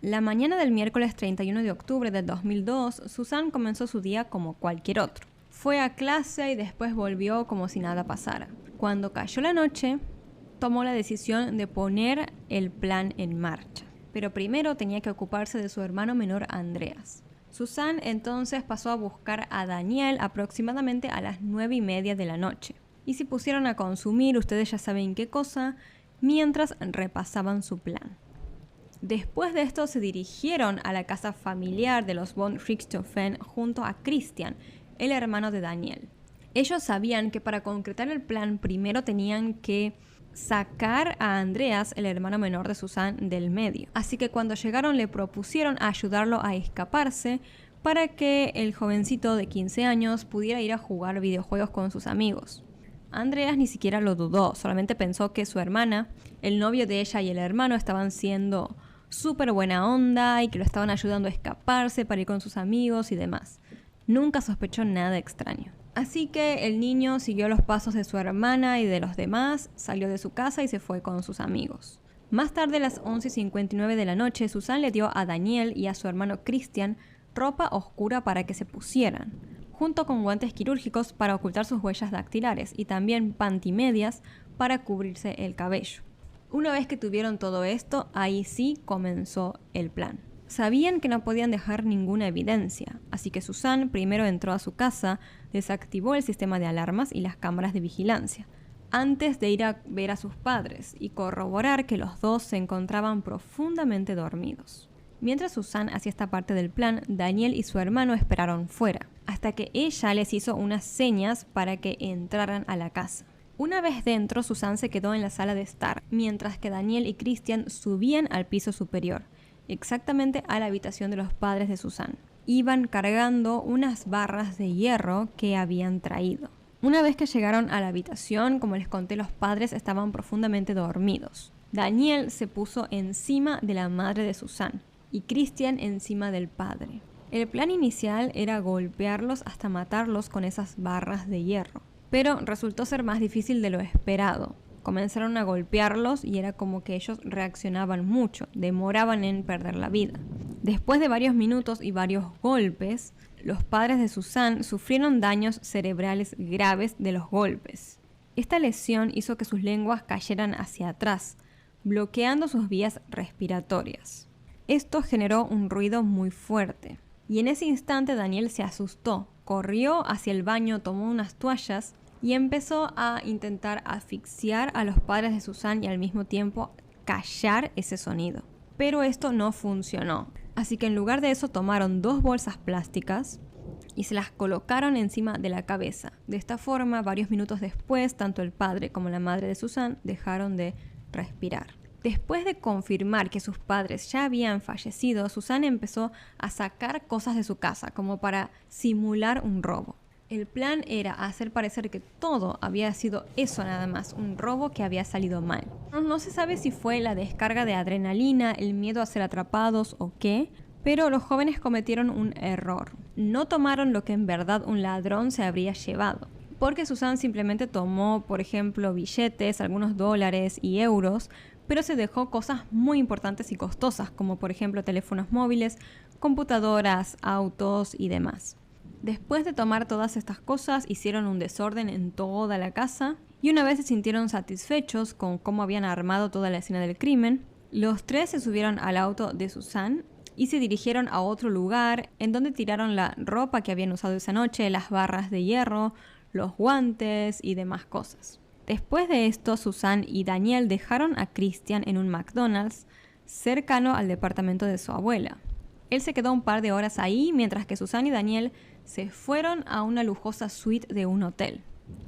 La mañana del miércoles 31 de octubre del 2002, Susan comenzó su día como cualquier otro. Fue a clase y después volvió como si nada pasara. Cuando cayó la noche, tomó la decisión de poner el plan en marcha. Pero primero tenía que ocuparse de su hermano menor Andreas. Susan entonces pasó a buscar a Daniel aproximadamente a las 9:30 de la noche. Y se pusieron a consumir, ustedes ya saben qué cosa, mientras repasaban su plan. Después de esto se dirigieron a la casa familiar de los von Richthofen junto a Christian, el hermano de Daniel. Ellos sabían que para concretar el plan primero tenían que sacar a Andreas, el hermano menor de Susan, del medio. Así que cuando llegaron le propusieron ayudarlo a escaparse para que el jovencito de 15 años pudiera ir a jugar videojuegos con sus amigos. Andreas ni siquiera lo dudó, solamente pensó que su hermana, el novio de ella y el hermano estaban siendo súper buena onda y que lo estaban ayudando a escaparse para ir con sus amigos y demás. Nunca sospechó nada extraño. Así que el niño siguió los pasos de su hermana y de los demás, salió de su casa y se fue con sus amigos. Más tarde, a las 11:59 de la noche, Susan le dio a Daniel y a su hermano Christian ropa oscura para que se pusieran, junto con guantes quirúrgicos para ocultar sus huellas dactilares y también pantimedias para cubrirse el cabello. Una vez que tuvieron todo esto, ahí sí comenzó el plan. Sabían que no podían dejar ninguna evidencia, así que Susan primero entró a su casa, desactivó el sistema de alarmas y las cámaras de vigilancia, antes de ir a ver a sus padres y corroborar que los dos se encontraban profundamente dormidos. Mientras Susan hacía esta parte del plan, Daniel y su hermano esperaron fuera, hasta que ella les hizo unas señas para que entraran a la casa. Una vez dentro, Susan se quedó en la sala de estar, mientras que Daniel y Christian subían al piso superior, exactamente a la habitación de los padres de Susan. Iban cargando unas barras de hierro que habían traído. Una vez que llegaron a la habitación, como les conté, los padres estaban profundamente dormidos. Daniel se puso encima de la madre de Susan y Christian encima del padre. El plan inicial era golpearlos hasta matarlos con esas barras de hierro, pero resultó ser más difícil de lo esperado. Comenzaron a golpearlos y era como que ellos reaccionaban mucho, demoraban en perder la vida. Después de varios minutos y varios golpes, los padres de Susan sufrieron daños cerebrales graves de los golpes. Esta lesión hizo que sus lenguas cayeran hacia atrás, bloqueando sus vías respiratorias. Esto generó un ruido muy fuerte, y en ese instante Daniel se asustó, corrió hacia el baño, tomó unas toallas y empezó a intentar asfixiar a los padres de Susan y al mismo tiempo callar ese sonido. Pero esto no funcionó, así que en lugar de eso tomaron 2 bolsas plásticas y se las colocaron encima de la cabeza. De esta forma, varios minutos después, tanto el padre como la madre de Susan dejaron de respirar. Después de confirmar que sus padres ya habían fallecido, Susan empezó a sacar cosas de su casa como para simular un robo. El plan era hacer parecer que todo había sido eso nada más, un robo que había salido mal. No se sabe si fue la descarga de adrenalina, el miedo a ser atrapados o qué, pero los jóvenes cometieron un error. No tomaron lo que en verdad un ladrón se habría llevado, porque Susan simplemente tomó, por ejemplo, billetes, algunos dólares y euros, pero se dejó cosas muy importantes y costosas, como por ejemplo teléfonos móviles, computadoras, autos y demás. Después de tomar todas estas cosas, hicieron un desorden en toda la casa y una vez se sintieron satisfechos con cómo habían armado toda la escena del crimen, los 3 se subieron al auto de Susan y se dirigieron a otro lugar en donde tiraron la ropa que habían usado esa noche, las barras de hierro, los guantes y demás cosas. Después de esto, Susan y Daniel dejaron a Christian en un McDonald's cercano al departamento de su abuela. Él se quedó un par de horas ahí, mientras que Susan y Daniel se fueron a una lujosa suite de un hotel,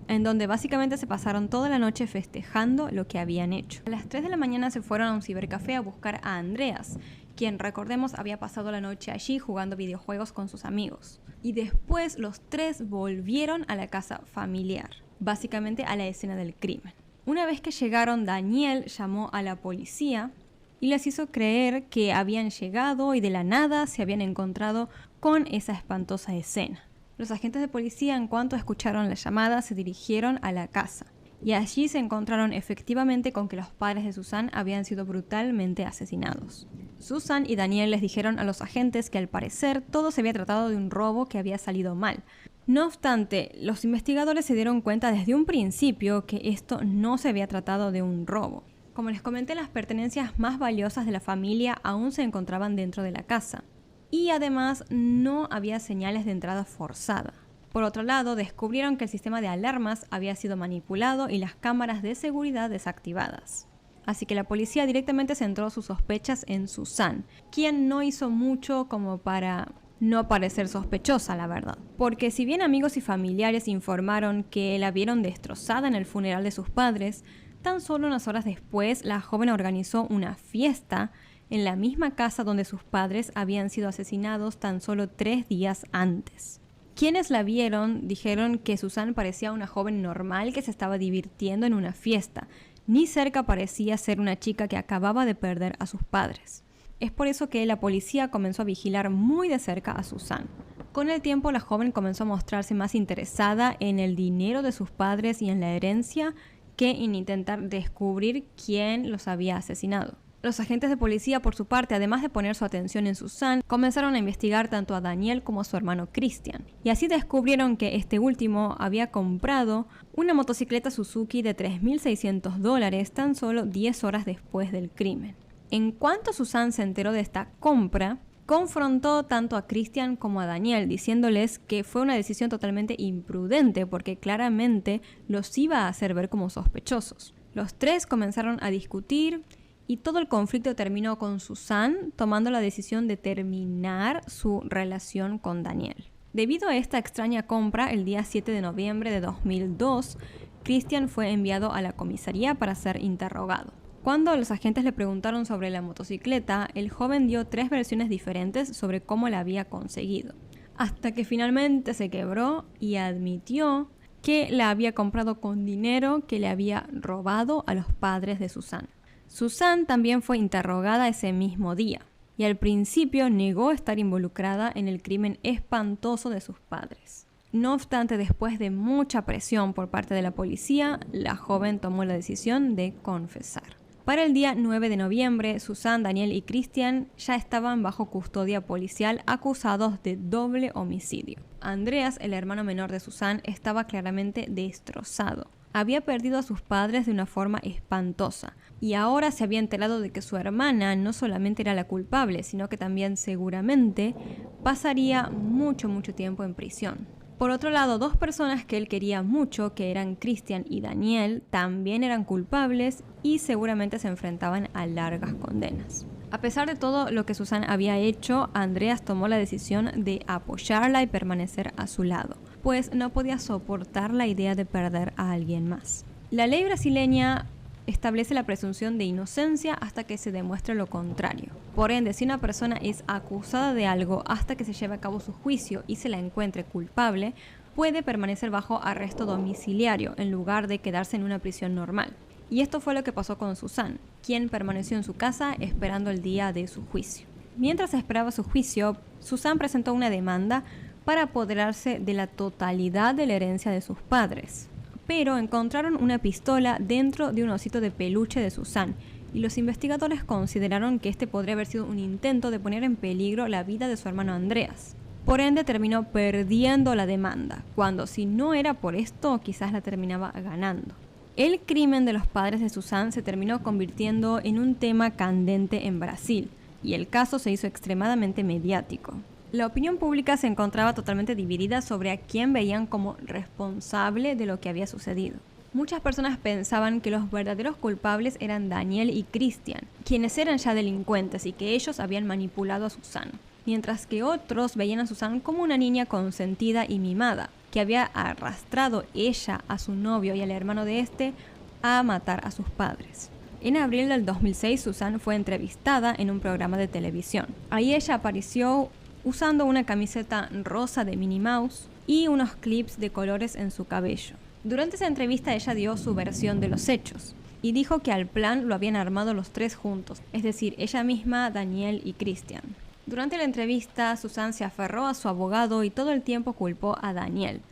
en donde básicamente se pasaron toda la noche festejando lo que habían hecho. A las 3 de la mañana se fueron a un cibercafé a buscar a Andreas, quien, recordemos, había pasado la noche allí jugando videojuegos con sus amigos. Y después los 3 volvieron a la casa familiar, básicamente a la escena del crimen. Una vez que llegaron, Daniel llamó a la policía y les hizo creer que habían llegado y de la nada se habían encontrado con esa espantosa escena. Los agentes de policía, en cuanto escucharon la llamada, se dirigieron a la casa y allí se encontraron efectivamente con que los padres de Susan habían sido brutalmente asesinados. Susan y Daniel les dijeron a los agentes que al parecer todo se había tratado de un robo que había salido mal. No obstante, los investigadores se dieron cuenta desde un principio que esto no se había tratado de un robo. Como les comenté, las pertenencias más valiosas de la familia aún se encontraban dentro de la casa. Y además no había señales de entrada forzada. Por otro lado, descubrieron que el sistema de alarmas había sido manipulado y las cámaras de seguridad desactivadas. Así que la policía directamente centró sus sospechas en Susan, quien no hizo mucho como para no parecer sospechosa, la verdad. Porque si bien amigos y familiares informaron que la vieron destrozada en el funeral de sus padres, Tan solo unas horas después, la joven organizó una fiesta en la misma casa donde sus padres habían sido asesinados tan solo 3 días antes. Quienes la vieron dijeron que Susan parecía una joven normal que se estaba divirtiendo en una fiesta. Ni cerca parecía ser una chica que acababa de perder a sus padres. Es por eso que la policía comenzó a vigilar muy de cerca a Susan. Con el tiempo, la joven comenzó a mostrarse más interesada en el dinero de sus padres y en la herencia que en intentar descubrir quién los había asesinado. Los agentes de policía, por su parte, además de poner su atención en Susan, comenzaron a investigar tanto a Daniel como a su hermano Christian. Y así descubrieron que este último había comprado una motocicleta Suzuki de $3,600 tan solo 10 horas después del crimen. En cuanto Susan se enteró de esta compra, confrontó tanto a Christian como a Daniel, diciéndoles que fue una decisión totalmente imprudente porque claramente los iba a hacer ver como sospechosos. Los tres comenzaron a discutir y todo el conflicto terminó con Susan tomando la decisión de terminar su relación con Daniel. Debido a esta extraña compra, el día 7 de noviembre de 2002, Christian fue enviado a la comisaría para ser interrogado. Cuando los agentes le preguntaron sobre la motocicleta, el joven dio 3 versiones diferentes sobre cómo la había conseguido, hasta que finalmente se quebró y admitió que la había comprado con dinero que le había robado a los padres de Susan. Susan también fue interrogada ese mismo día y al principio negó estar involucrada en el crimen espantoso de sus padres. No obstante, después de mucha presión por parte de la policía, la joven tomó la decisión de confesar. Para el día 9 de noviembre, Susan, Daniel y Christian ya estaban bajo custodia policial acusados de doble homicidio. Andreas, el hermano menor de Susan, estaba claramente destrozado. Había perdido a sus padres de una forma espantosa y ahora se había enterado de que su hermana no solamente era la culpable, sino que también seguramente pasaría mucho tiempo en prisión. Por otro lado, 2 personas que él quería mucho, que eran Christian y Daniel, también eran culpables y seguramente se enfrentaban a largas condenas. A pesar de todo lo que Susan había hecho, Andreas tomó la decisión de apoyarla y permanecer a su lado, pues no podía soportar la idea de perder a alguien más. La ley brasileña establece la presunción de inocencia hasta que se demuestre lo contrario. Por ende, si una persona es acusada de algo hasta que se lleve a cabo su juicio y se la encuentre culpable, puede permanecer bajo arresto domiciliario en lugar de quedarse en una prisión normal. Y esto fue lo que pasó con Susan, quien permaneció en su casa esperando el día de su juicio. Mientras esperaba su juicio, Susan presentó una demanda para apoderarse de la totalidad de la herencia de sus padres. Pero encontraron una pistola dentro de un osito de peluche de Susan y los investigadores consideraron que este podría haber sido un intento de poner en peligro la vida de su hermano Andreas. Por ende, terminó perdiendo la demanda, cuando si no era por esto, quizás la terminaba ganando. El crimen de los padres de Susan se terminó convirtiendo en un tema candente en Brasil y el caso se hizo extremadamente mediático. La opinión pública se encontraba totalmente dividida sobre a quién veían como responsable de lo que había sucedido. Muchas personas pensaban que los verdaderos culpables eran Daniel y Christian, quienes eran ya delincuentes y que ellos habían manipulado a Susan, mientras que otros veían a Susan como una niña consentida y mimada, que había arrastrado ella a su novio y al hermano de este a matar a sus padres. En abril del 2006, Susan fue entrevistada en un programa de televisión. Ahí ella apareció usando una camiseta rosa de Minnie Mouse y unos clips de colores en su cabello. Durante esa entrevista ella dio su versión de los hechos y dijo que al plan lo habían armado los 3 juntos, es decir, ella misma, Daniel y Christian. Durante la entrevista, Susan se aferró a su abogado y todo el tiempo culpó a Daniel.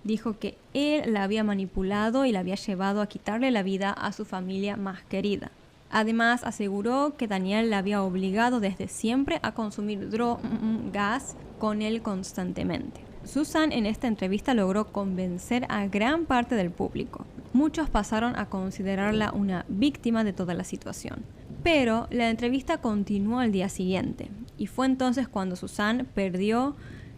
Dijo que él la había manipulado y la había llevado a quitarle la vida a su familia más querida. Además, aseguró que Daniel la había obligado desde siempre a consumir gas con él constantemente. Susan en esta entrevista logró convencer a gran parte del público. Muchos pasaron a considerarla una víctima de toda la situación. Pero la entrevista continuó al día siguiente y fue entonces cuando Susan perdió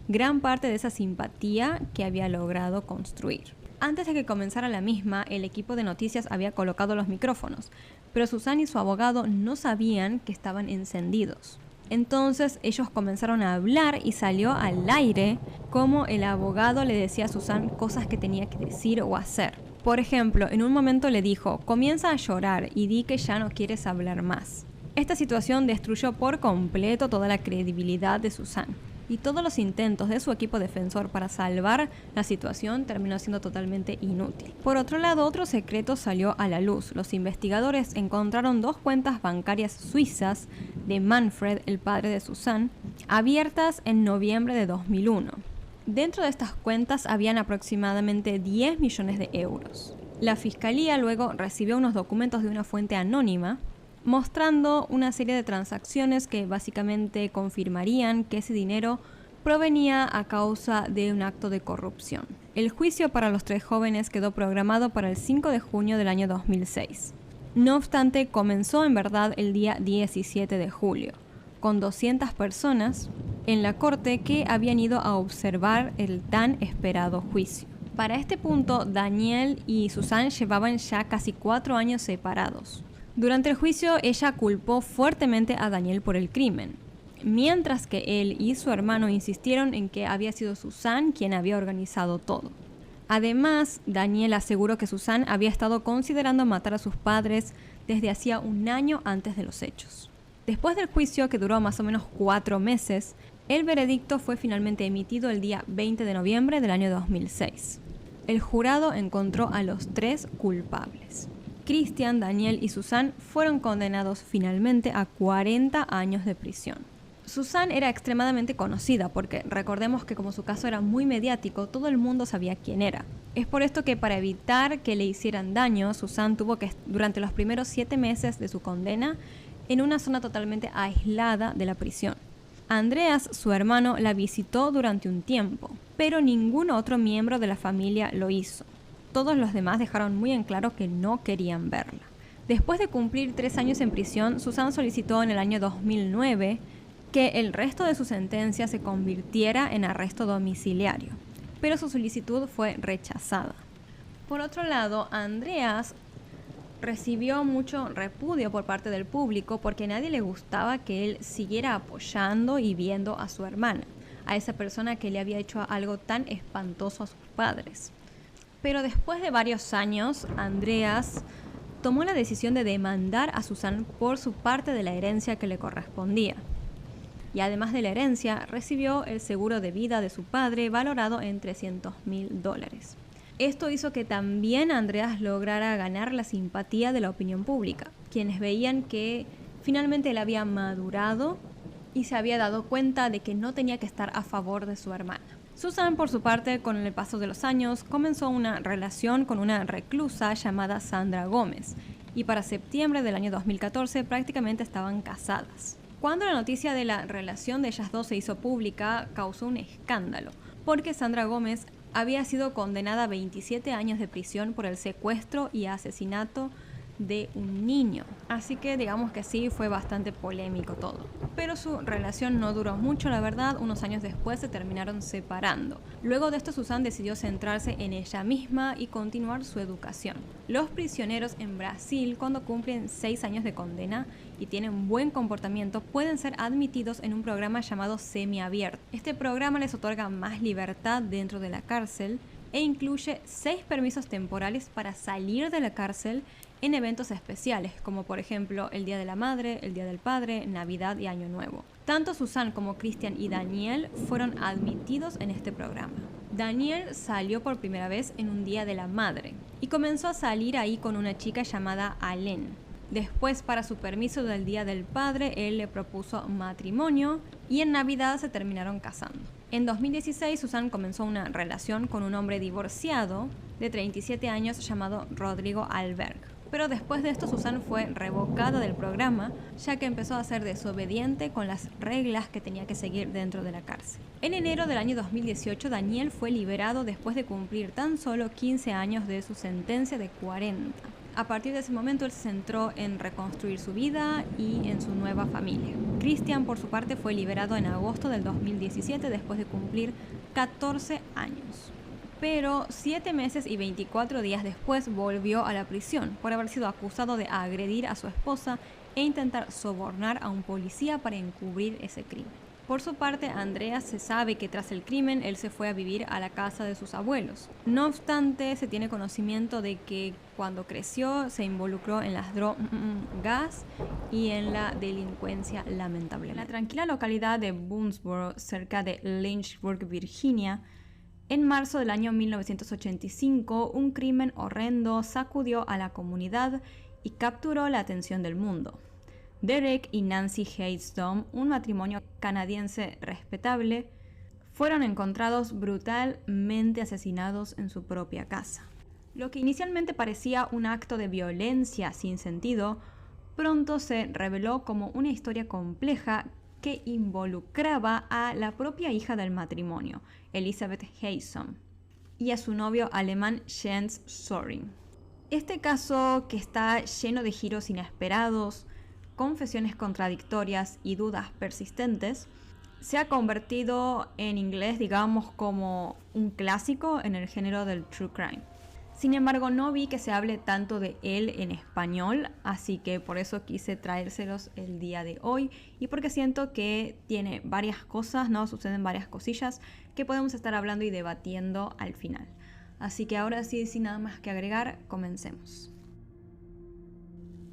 gran parte de esa simpatía que había logrado construir. Antes de que comenzara la misma, el equipo de noticias había colocado los micrófonos, pero Susan y su abogado no sabían que estaban encendidos. Entonces ellos comenzaron a hablar y salió al aire cómo el abogado le decía a Susan cosas que tenía que decir o hacer. Por ejemplo, en un momento le dijo: comienza a llorar y di que ya no quieres hablar más. Esta situación destruyó por completo toda la credibilidad de Susan, y todos los intentos de su equipo defensor para salvar la situación terminó siendo totalmente inútil. Por otro lado, otro secreto salió a la luz. Los investigadores encontraron 2 cuentas bancarias suizas de Manfred, el padre de Susan, abiertas en noviembre de 2001. Dentro de estas cuentas habían aproximadamente 10 millones de euros. La fiscalía luego recibió unos documentos de una fuente anónima mostrando una serie de transacciones que básicamente confirmarían que ese dinero provenía a causa de un acto de corrupción. El juicio para los 3 jóvenes quedó programado para el 5 de junio del año 2006. No obstante, comenzó en verdad el día 17 de julio, con 200 personas en la corte que habían ido a observar el tan esperado juicio. Para este punto, Danielle y Susan llevaban ya casi 4 años separados. Durante el juicio, ella culpó fuertemente a Danielle por el crimen, mientras que él y su hermano insistieron en que había sido Susan quien había organizado todo. Además, Danielle aseguró que Susan había estado considerando matar a sus padres desde hacía 1 año antes de los hechos. Después del juicio, que duró más o menos 4 meses, el veredicto fue finalmente emitido el día 20 de noviembre del año 2006. El jurado encontró a los 3 culpables. Christian, Danielle y Susan fueron condenados finalmente a 40 años de prisión. Susan era extremadamente conocida porque recordemos que como su caso era muy mediático, todo el mundo sabía quién era. Es por esto que para evitar que le hicieran daño, Susan tuvo que, durante los primeros 7 meses de su condena, en una zona totalmente aislada de la prisión. Andreas, su hermano, la visitó durante un tiempo, pero ningún otro miembro de la familia lo hizo. Todos los demás dejaron muy en claro que no querían verla. Después de cumplir 3 años en prisión, Susan solicitó en el año 2009 que el resto de su sentencia se convirtiera en arresto domiciliario, pero su solicitud fue rechazada. Por otro lado, Andreas recibió mucho repudio por parte del público porque a nadie le gustaba que él siguiera apoyando y viendo a su hermana, a esa persona que le había hecho algo tan espantoso a sus padres. Pero después de varios años, Andreas tomó la decisión de demandar a Susan por su parte de la herencia que le correspondía. Y además de la herencia, recibió el seguro de vida de su padre valorado en $300,000. Esto hizo que también Andreas lograra ganar la simpatía de la opinión pública, quienes veían que finalmente él había madurado y se había dado cuenta de que no tenía que estar a favor de su hermana. Susan, por su parte, con el paso de los años, comenzó una relación con una reclusa llamada Sandra Gómez, y para septiembre del año 2014 prácticamente estaban casadas. Cuando la noticia de la relación de ellas dos se hizo pública, causó un escándalo, porque Sandra Gómez había sido condenada a 27 años de prisión por el secuestro y asesinato de un niño. Así que digamos que sí, fue bastante polémico todo. Pero su relación no duró mucho, la verdad. Unos años después se terminaron separando. Luego de esto, Susan decidió centrarse en ella misma y continuar su educación. Los prisioneros en Brasil, cuando cumplen 6 años de condena y tienen buen comportamiento, pueden ser admitidos en un programa llamado semiabierto. Este programa les otorga más libertad dentro de la cárcel e incluye 6 permisos temporales para salir de la cárcel en eventos especiales, como por ejemplo el Día de la Madre, el Día del Padre, Navidad y Año Nuevo. Tanto Susan como Christian y Danielle fueron admitidos en este programa. Danielle salió por primera vez en un Día de la Madre y comenzó a salir ahí con una chica llamada Alén. Después, para su permiso del Día del Padre, él le propuso matrimonio y en Navidad se terminaron casando. En 2016, Susan comenzó una relación con un hombre divorciado de 37 años llamado Rodrigo Alberg. Pero después de esto, Susan fue revocada del programa, ya que empezó a ser desobediente con las reglas que tenía que seguir dentro de la cárcel. En enero del año 2018, Daniel fue liberado después de cumplir tan solo 15 años de su sentencia de 40. A partir de ese momento, él se centró en reconstruir su vida y en su nueva familia. Christian, por su parte, fue liberado en agosto del 2017 después de cumplir 14 años. Pero 7 meses y 24 días después volvió a la prisión por haber sido acusado de agredir a su esposa e intentar sobornar a un policía para encubrir ese crimen. Por su parte, Andreas se sabe que tras el crimen él se fue a vivir a la casa de sus abuelos. No obstante, se tiene conocimiento de que cuando creció se involucró en las drogas y en la delincuencia lamentable. En la tranquila localidad de Boonesboro, cerca de Lynchburg, Virginia, en marzo del año 1985, un crimen horrendo sacudió a la comunidad y capturó la atención del mundo. Derek y Nancy Hayston, un matrimonio canadiense respetable, fueron encontrados brutalmente asesinados en su propia casa. Lo que inicialmente parecía un acto de violencia sin sentido, pronto se reveló como una historia compleja que involucraba a la propia hija del matrimonio, Elizabeth Hayston, y a su novio alemán Jens Soring. Este caso, que está lleno de giros inesperados, confesiones contradictorias y dudas persistentes, se ha convertido en inglés, digamos, como un clásico en el género del true crime. Sin embargo, no vi que se hable tanto de él en español, así que por eso quise traérselos el día de hoy y porque siento que tiene varias cosas, ¿no? Suceden varias cosillas que podemos estar hablando y debatiendo al final. Así que ahora sí, sin nada más que agregar, comencemos.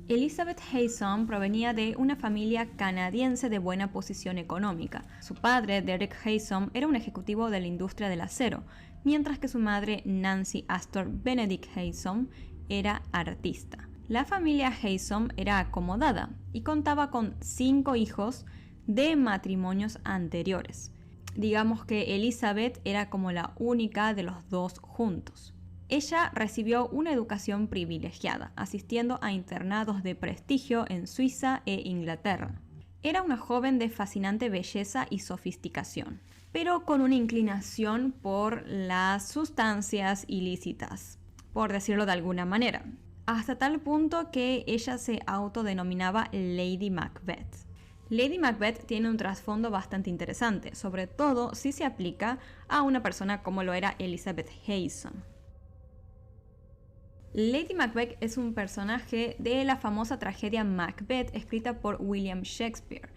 Elizabeth Hayston provenía de una familia canadiense de buena posición económica. Su padre, Derek Hayston, era un ejecutivo de la industria del acero, mientras que su madre, Nancy Astor Benedict Hayston, era artista. La familia Hayston era acomodada y contaba con 5 hijos de matrimonios anteriores. Digamos que Elizabeth era como la única de los 2 juntos. Ella recibió una educación privilegiada, asistiendo a internados de prestigio en Suiza e Inglaterra. Era una joven de fascinante belleza y sofisticación, pero con una inclinación por las sustancias ilícitas, por decirlo de alguna manera, hasta tal punto que ella se autodenominaba Lady Macbeth. Lady Macbeth tiene un trasfondo bastante interesante, sobre todo si se aplica a una persona como lo era Elizabeth Hayston. Lady Macbeth es un personaje de la famosa tragedia Macbeth escrita por William Shakespeare.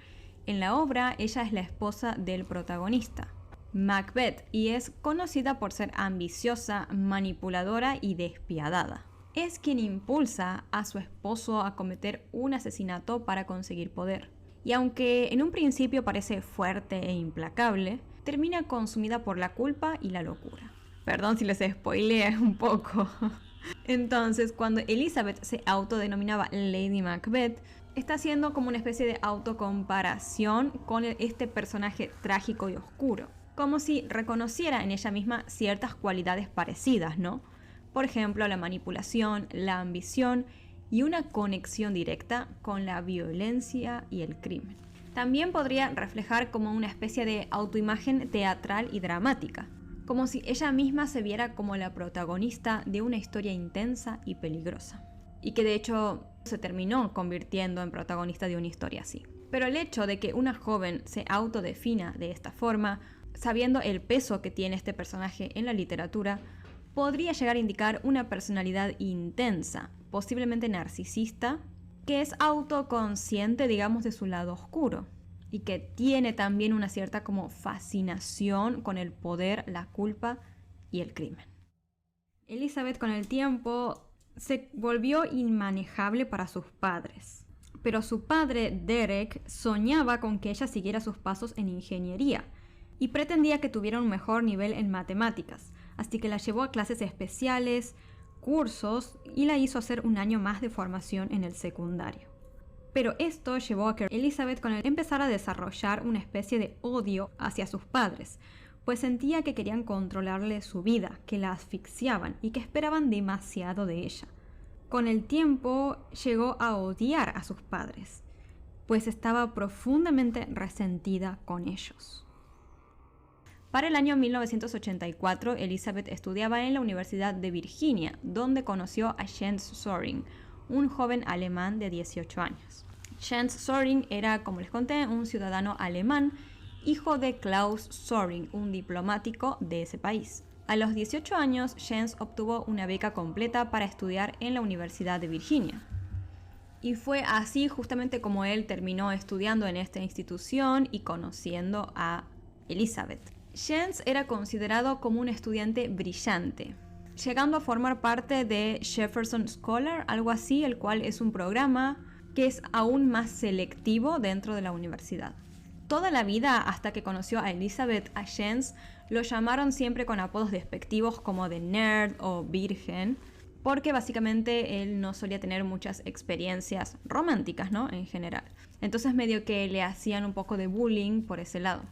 En la obra, ella es la esposa del protagonista, Macbeth, y es conocida por ser ambiciosa, manipuladora y despiadada. Es quien impulsa a su esposo a cometer un asesinato para conseguir poder. Y aunque en un principio parece fuerte e implacable, termina consumida por la culpa y la locura. Perdón si les spoileé un poco. Entonces, cuando Elizabeth se autodenominaba Lady Macbeth, está haciendo como una especie de autocomparación con este personaje trágico y oscuro. Como si reconociera en ella misma ciertas cualidades parecidas, ¿no? Por ejemplo, la manipulación, la ambición y una conexión directa con la violencia y el crimen. También podría reflejar como una especie de autoimagen teatral y dramática, como si ella misma se viera como la protagonista de una historia intensa y peligrosa, y que de hecho se terminó convirtiendo en protagonista de una historia así. Pero el hecho de que una joven se autodefina de esta forma, sabiendo el peso que tiene este personaje en la literatura, podría llegar a indicar una personalidad intensa, posiblemente narcisista, que es autoconsciente, digamos, de su lado oscuro, y que tiene también una cierta como fascinación con el poder, la culpa y el crimen. Elizabeth con el tiempo se volvió inmanejable para sus padres, pero su padre, Derek, soñaba con que ella siguiera sus pasos en ingeniería y pretendía que tuviera un mejor nivel en matemáticas, así que la llevó a clases especiales, cursos y la hizo hacer un año más de formación en el secundario. Pero esto llevó a que Elizabeth empezara a desarrollar una especie de odio hacia sus padres, pues sentía que querían controlarle su vida, que la asfixiaban y que esperaban demasiado de ella. Con el tiempo llegó a odiar a sus padres, pues estaba profundamente resentida con ellos. Para el año 1984, Elizabeth estudiaba en la Universidad de Virginia, donde conoció a Jens Soring, un joven alemán de 18 años. Jens Soring era, como les conté, un ciudadano alemán, hijo de Klaus Soring, un diplomático de ese país. A los 18 años, Jens obtuvo una beca completa para estudiar en la Universidad de Virginia. Y fue así justamente como él terminó estudiando en esta institución y conociendo a Elizabeth. Jens era considerado como un estudiante brillante, llegando a formar parte de Jefferson Scholar, algo así, el cual es un programa que es aún más selectivo dentro de la universidad. Toda la vida, hasta que conoció a Elizabeth, a Jens lo llamaron siempre con apodos despectivos como de nerd o virgen, porque básicamente él no solía tener muchas experiencias románticas, ¿no? En general. Entonces medio que le hacían un poco de bullying por ese lado.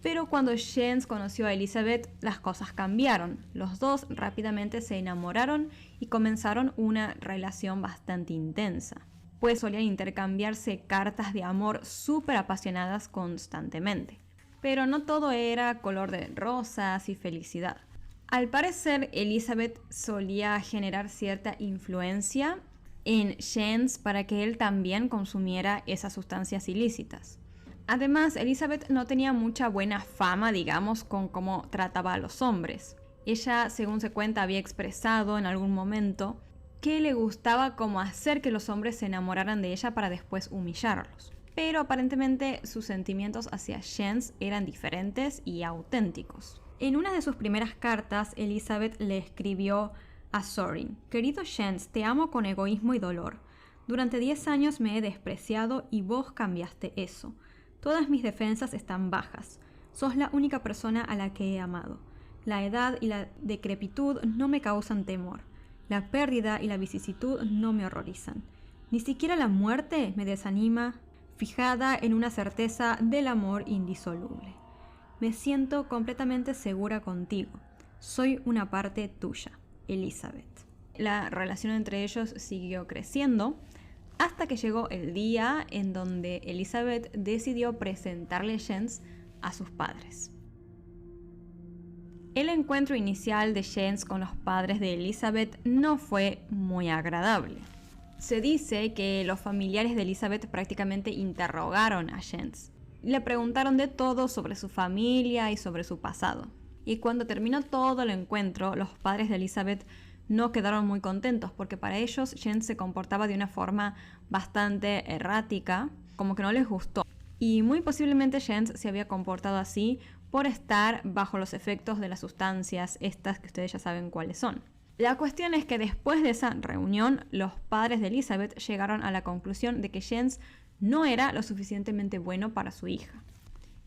Pero cuando Jens conoció a Elizabeth, las cosas cambiaron. Los dos rápidamente se enamoraron y comenzaron una relación bastante intensa, pues solían intercambiarse cartas de amor súper apasionadas constantemente. Pero no todo era color de rosas y felicidad. Al parecer, Elizabeth solía generar cierta influencia en Jens para que él también consumiera esas sustancias ilícitas. Además, Elizabeth no tenía mucha buena fama, digamos, con cómo trataba a los hombres. Ella, según se cuenta, había expresado en algún momento que le gustaba como hacer que los hombres se enamoraran de ella para después humillarlos. Pero aparentemente sus sentimientos hacia Jens eran diferentes y auténticos. En una de sus primeras cartas, Elizabeth le escribió a Sorin: «Querido Jens, te amo con egoísmo y dolor. Durante 10 años me he despreciado y vos cambiaste eso. Todas mis defensas están bajas. Sos la única persona a la que he amado. La edad y la decrepitud no me causan temor. La pérdida y la vicisitud no me horrorizan. Ni siquiera la muerte me desanima, fijada en una certeza del amor indisoluble. Me siento completamente segura contigo. Soy una parte tuya, Elizabeth». La relación entre ellos siguió creciendo hasta que llegó el día en donde Elizabeth decidió presentarle Jens a sus padres. El encuentro inicial de Jens con los padres de Elizabeth no fue muy agradable. Se dice que los familiares de Elizabeth prácticamente interrogaron a Jens. Le preguntaron de todo sobre su familia y sobre su pasado. Y cuando terminó todo el encuentro, los padres de Elizabeth no quedaron muy contentos porque para ellos Jens se comportaba de una forma bastante errática, como que no les gustó. Y muy posiblemente Jens se había comportado así por estar bajo los efectos de las sustancias estas que ustedes ya saben cuáles son. La cuestión es que después de esa reunión, los padres de Elizabeth llegaron a la conclusión de que Jens no era lo suficientemente bueno para su hija.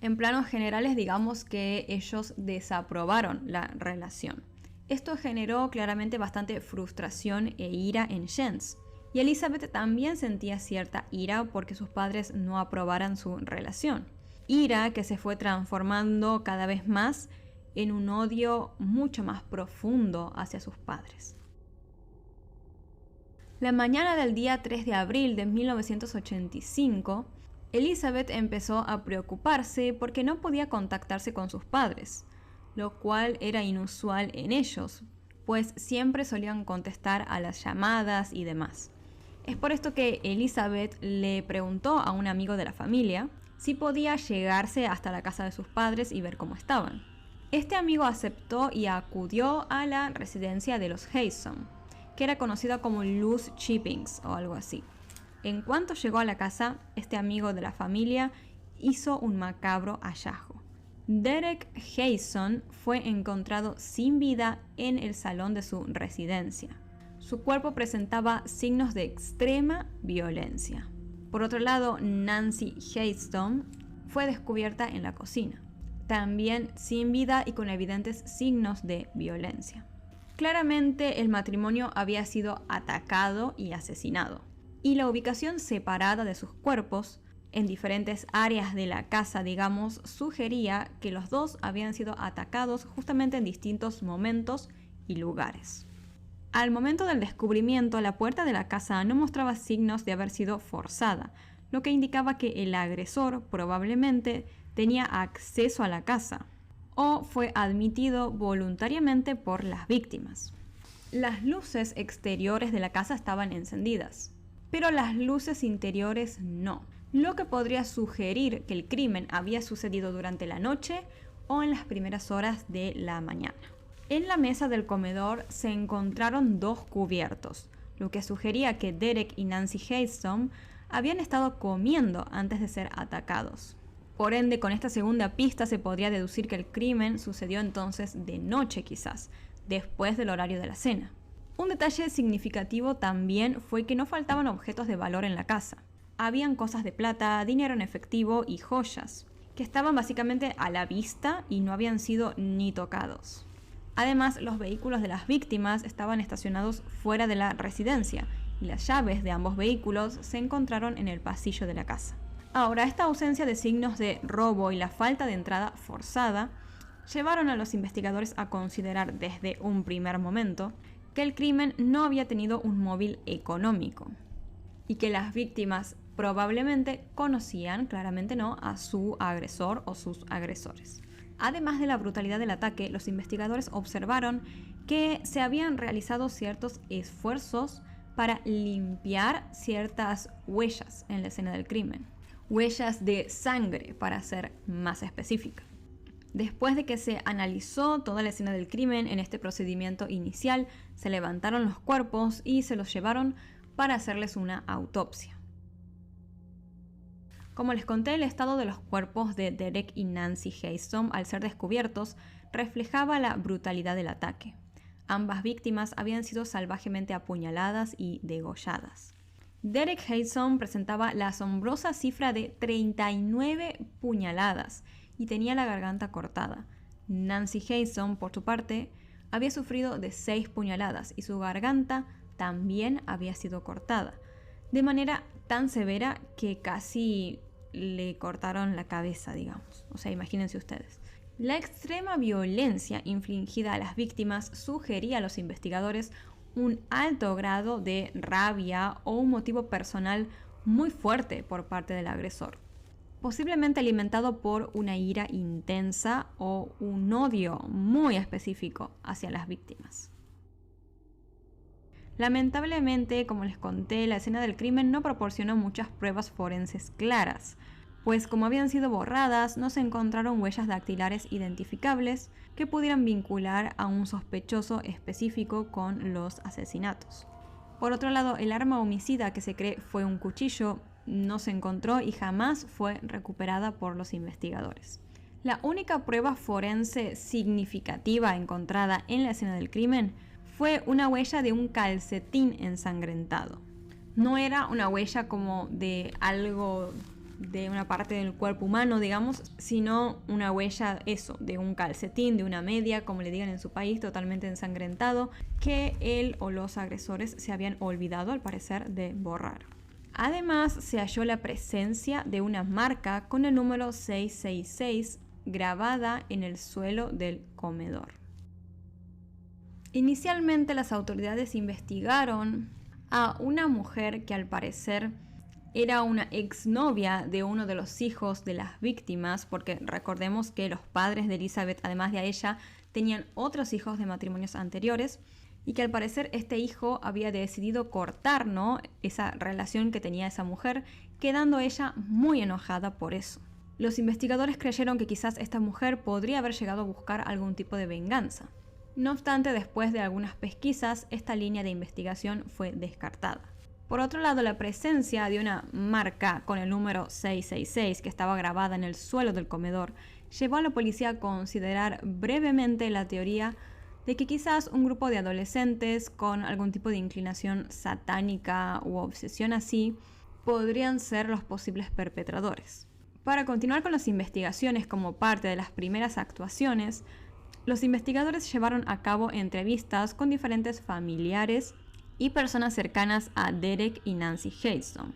En planos generales, digamos que ellos desaprobaron la relación. Esto generó claramente bastante frustración e ira en Jens. Y Elizabeth también sentía cierta ira porque sus padres no aprobaran su relación. Ira que se fue transformando cada vez más en un odio mucho más profundo hacia sus padres. La mañana del día 3 de abril de 1985, Elizabeth empezó a preocuparse porque no podía contactarse con sus padres, lo cual era inusual en ellos, pues siempre solían contestar a las llamadas y demás. Es por esto que Elizabeth le preguntó a un amigo de la familia si podía llegarse hasta la casa de sus padres y ver cómo estaban. Este amigo aceptó y acudió a la residencia de los Hayson, que era conocida como Luz Chippings o algo así. En cuanto llegó a la casa, este amigo de la familia hizo un macabro hallazgo. Derek Hayson fue encontrado sin vida en el salón de su residencia. Su cuerpo presentaba signos de extrema violencia. Por otro lado, Nancy Hayston fue descubierta en la cocina, también sin vida y con evidentes signos de violencia. Claramente el matrimonio había sido atacado y asesinado, y la ubicación separada de sus cuerpos en diferentes áreas de la casa, digamos, sugería que los dos habían sido atacados justamente en distintos momentos y lugares. Al momento del descubrimiento, la puerta de la casa no mostraba signos de haber sido forzada, lo que indicaba que el agresor probablemente tenía acceso a la casa o fue admitido voluntariamente por las víctimas. Las luces exteriores de la casa estaban encendidas, pero las luces interiores no, lo que podría sugerir que el crimen había sucedido durante la noche o en las primeras horas de la mañana. En la mesa del comedor se encontraron dos cubiertos, lo que sugería que Derek y Nancy Haysom habían estado comiendo antes de ser atacados. Por ende, con esta segunda pista se podría deducir que el crimen sucedió entonces de noche quizás, después del horario de la cena. Un detalle significativo también fue que no faltaban objetos de valor en la casa. Habían cosas de plata, dinero en efectivo y joyas, que estaban básicamente a la vista y no habían sido ni tocados. Además, los vehículos de las víctimas estaban estacionados fuera de la residencia y las llaves de ambos vehículos se encontraron en el pasillo de la casa. Ahora, esta ausencia de signos de robo y la falta de entrada forzada llevaron a los investigadores a considerar desde un primer momento que el crimen no había tenido un móvil económico y que las víctimas probablemente conocían, claramente no, a su agresor o sus agresores. Además de la brutalidad del ataque, los investigadores observaron que se habían realizado ciertos esfuerzos para limpiar ciertas huellas en la escena del crimen. Huellas de sangre, para ser más específica. Después de que se analizó toda la escena del crimen en este procedimiento inicial, se levantaron los cuerpos y se los llevaron para hacerles una autopsia. Como les conté, el estado de los cuerpos de Derek y Nancy Haysom al ser descubiertos reflejaba la brutalidad del ataque. Ambas víctimas habían sido salvajemente apuñaladas y degolladas. Derek Haysom presentaba la asombrosa cifra de 39 puñaladas y tenía la garganta cortada. Nancy Haysom, por su parte, había sufrido de 6 puñaladas y su garganta también había sido cortada, de manera tan severa que casi le cortaron la cabeza, digamos. O sea, imagínense ustedes. La extrema violencia infligida a las víctimas sugería a los investigadores un alto grado de rabia o un motivo personal muy fuerte por parte del agresor, posiblemente alimentado por una ira intensa o un odio muy específico hacia las víctimas. Lamentablemente, como les conté, la escena del crimen no proporcionó muchas pruebas forenses claras, pues como habían sido borradas, no se encontraron huellas dactilares identificables que pudieran vincular a un sospechoso específico con los asesinatos. Por otro lado, el arma homicida que se cree fue un cuchillo no se encontró y jamás fue recuperada por los investigadores. La única prueba forense significativa encontrada en la escena del crimen fue una huella de un calcetín ensangrentado. No era una huella como de algo de una parte del cuerpo humano, digamos, sino una huella, de un calcetín, de una media, como le digan en su país, totalmente ensangrentado, que él o los agresores se habían olvidado, al parecer, de borrar. Además, se halló la presencia de una marca con el número 666 grabada en el suelo del comedor. Inicialmente, las autoridades investigaron a una mujer que al parecer era una exnovia de uno de los hijos de las víctimas, porque recordemos que los padres de Elizabeth, además de a ella, tenían otros hijos de matrimonios anteriores, y que al parecer este hijo había decidido cortar, esa relación que tenía esa mujer, quedando ella muy enojada por eso. Los investigadores creyeron que quizás esta mujer podría haber llegado a buscar algún tipo de venganza. No obstante, después de algunas pesquisas, esta línea de investigación fue descartada. Por otro lado, la presencia de una marca con el número 666 que estaba grabada en el suelo del comedor llevó a la policía a considerar brevemente la teoría de que quizás un grupo de adolescentes con algún tipo de inclinación satánica u obsesión así podrían ser los posibles perpetradores. Para continuar con las investigaciones como parte de las primeras actuaciones, los investigadores llevaron a cabo entrevistas con diferentes familiares y personas cercanas a Derek y Nancy Haysom.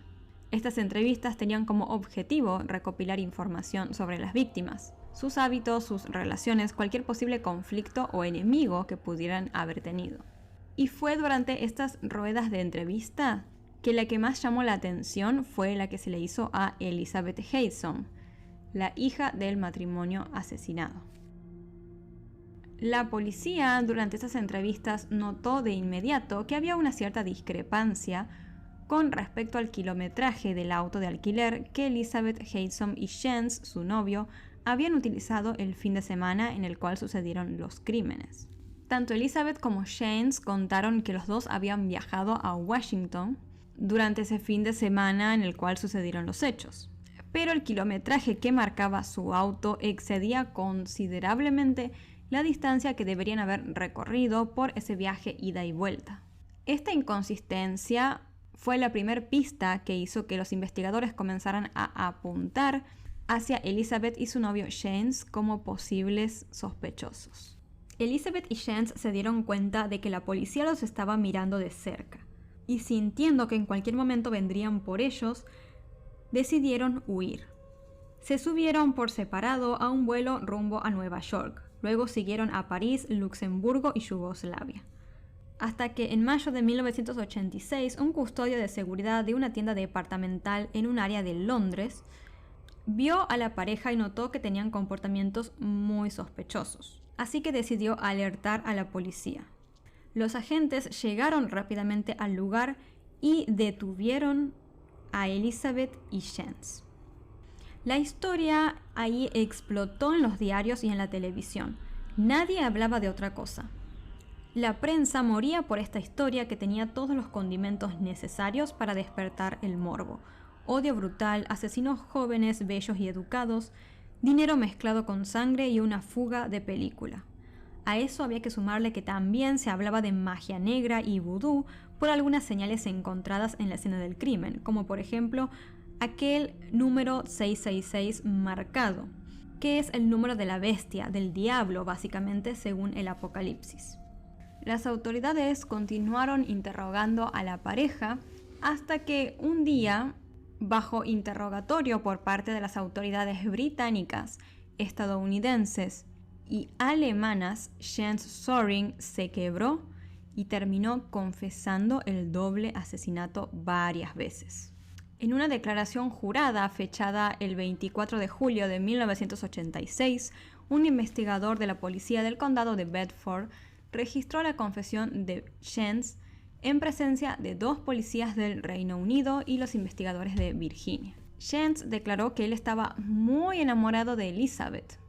Estas entrevistas tenían como objetivo recopilar información sobre las víctimas, sus hábitos, sus relaciones, cualquier posible conflicto o enemigo que pudieran haber tenido. Y fue durante estas ruedas de entrevista que la que más llamó la atención fue la que se le hizo a Elizabeth Haysom, la hija del matrimonio asesinado. La policía durante estas entrevistas notó de inmediato que había una cierta discrepancia con respecto al kilometraje del auto de alquiler que Elizabeth Haysom y Jens, su novio, habían utilizado el fin de semana en el cual sucedieron los crímenes. Tanto Elizabeth como James contaron que los dos habían viajado a Washington durante ese fin de semana en el cual sucedieron los hechos. Pero el kilometraje que marcaba su auto excedía considerablemente la distancia que deberían haber recorrido por ese viaje ida y vuelta. Esta inconsistencia fue la primera pista que hizo que los investigadores comenzaran a apuntar hacia Elizabeth y su novio James como posibles sospechosos. Elizabeth y James se dieron cuenta de que la policía los estaba mirando de cerca y, sintiendo que en cualquier momento vendrían por ellos, decidieron huir. Se subieron por separado a un vuelo rumbo a Nueva York, luego siguieron a París, Luxemburgo y Yugoslavia. Hasta que en mayo de 1986, un custodio de seguridad de una tienda departamental en un área de Londres vio a la pareja y notó que tenían comportamientos muy sospechosos, así que decidió alertar a la policía. Los agentes llegaron rápidamente al lugar y detuvieron a Elizabeth y James. La historia ahí explotó en los diarios y en la televisión. Nadie hablaba de otra cosa. La prensa moría por esta historia que tenía todos los condimentos necesarios para despertar el morbo. Odio brutal, asesinos jóvenes, bellos y educados, dinero mezclado con sangre y una fuga de película. A eso había que sumarle que también se hablaba de magia negra y vudú por algunas señales encontradas en la escena del crimen, como por ejemplo aquel número 666 marcado, que es el número de la bestia, del diablo básicamente según el Apocalipsis. Las autoridades continuaron interrogando a la pareja hasta que un día, bajo interrogatorio por parte de las autoridades británicas, estadounidenses y alemanas, James Soring se quebró y terminó confesando el doble asesinato varias veces. En una declaración jurada fechada el 24 de julio de 1986, un investigador de la policía del condado de Bedford registró la confesión de James en presencia de 2 policías del Reino Unido y los investigadores de Virginia. James declaró que él estaba muy enamorado de Elizabeth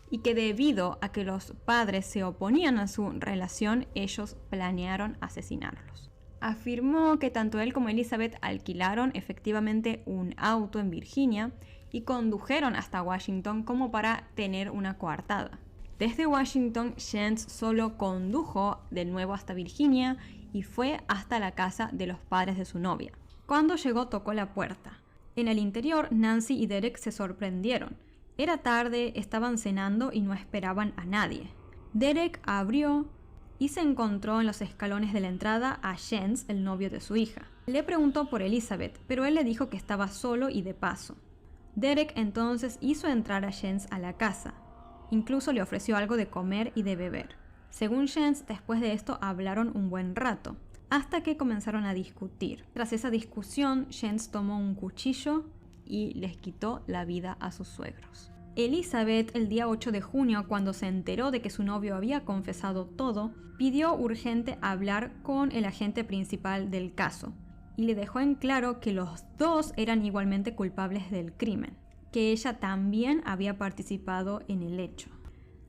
y que debido a que los padres se oponían a su relación, ellos planearon asesinarlos. Afirmó que tanto él como Elizabeth alquilaron efectivamente un auto en Virginia y condujeron hasta Washington como para tener una coartada. Desde Washington, James solo condujo de nuevo hasta Virginia y fue hasta la casa de los padres de su novia. Cuando llegó, tocó la puerta. En el interior, Nancy y Derek se sorprendieron. Era tarde, estaban cenando y no esperaban a nadie. Derek abrió y se encontró en los escalones de la entrada a James, el novio de su hija. Le preguntó por Elizabeth, pero él le dijo que estaba solo y de paso. Derek entonces hizo entrar a James a la casa. Incluso le ofreció algo de comer y de beber. Según James, después de esto hablaron un buen rato, hasta que comenzaron a discutir. Tras esa discusión, James tomó un cuchillo y les quitó la vida a sus suegros. Elizabeth, el día 8 de junio, cuando se enteró de que su novio había confesado todo, pidió urgente hablar con el agente principal del caso y le dejó en claro que los dos eran igualmente culpables del crimen, que ella también había participado en el hecho.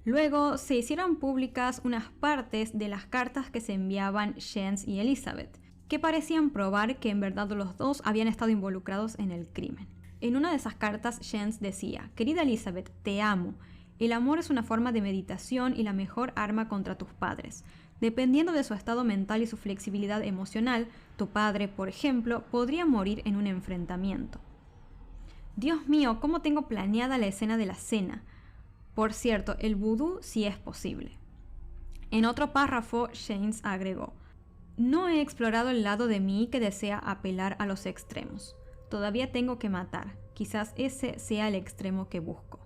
Luego se hicieron públicas unas partes de las cartas que se enviaban James y Elizabeth, que parecían probar que en verdad los dos habían estado involucrados en el crimen. En una de esas cartas, James decía: «Querida Elizabeth, te amo. El amor es una forma de meditación y la mejor arma contra tus padres. Dependiendo de su estado mental y su flexibilidad emocional, tu padre, por ejemplo, podría morir en un enfrentamiento. Dios mío, ¿cómo tengo planeada la escena de la cena? Por cierto, el vudú sí es posible». En otro párrafo, James agregó: «No he explorado el lado de mí que desea apelar a los extremos. Todavía tengo que matar. Quizás ese sea el extremo que busco».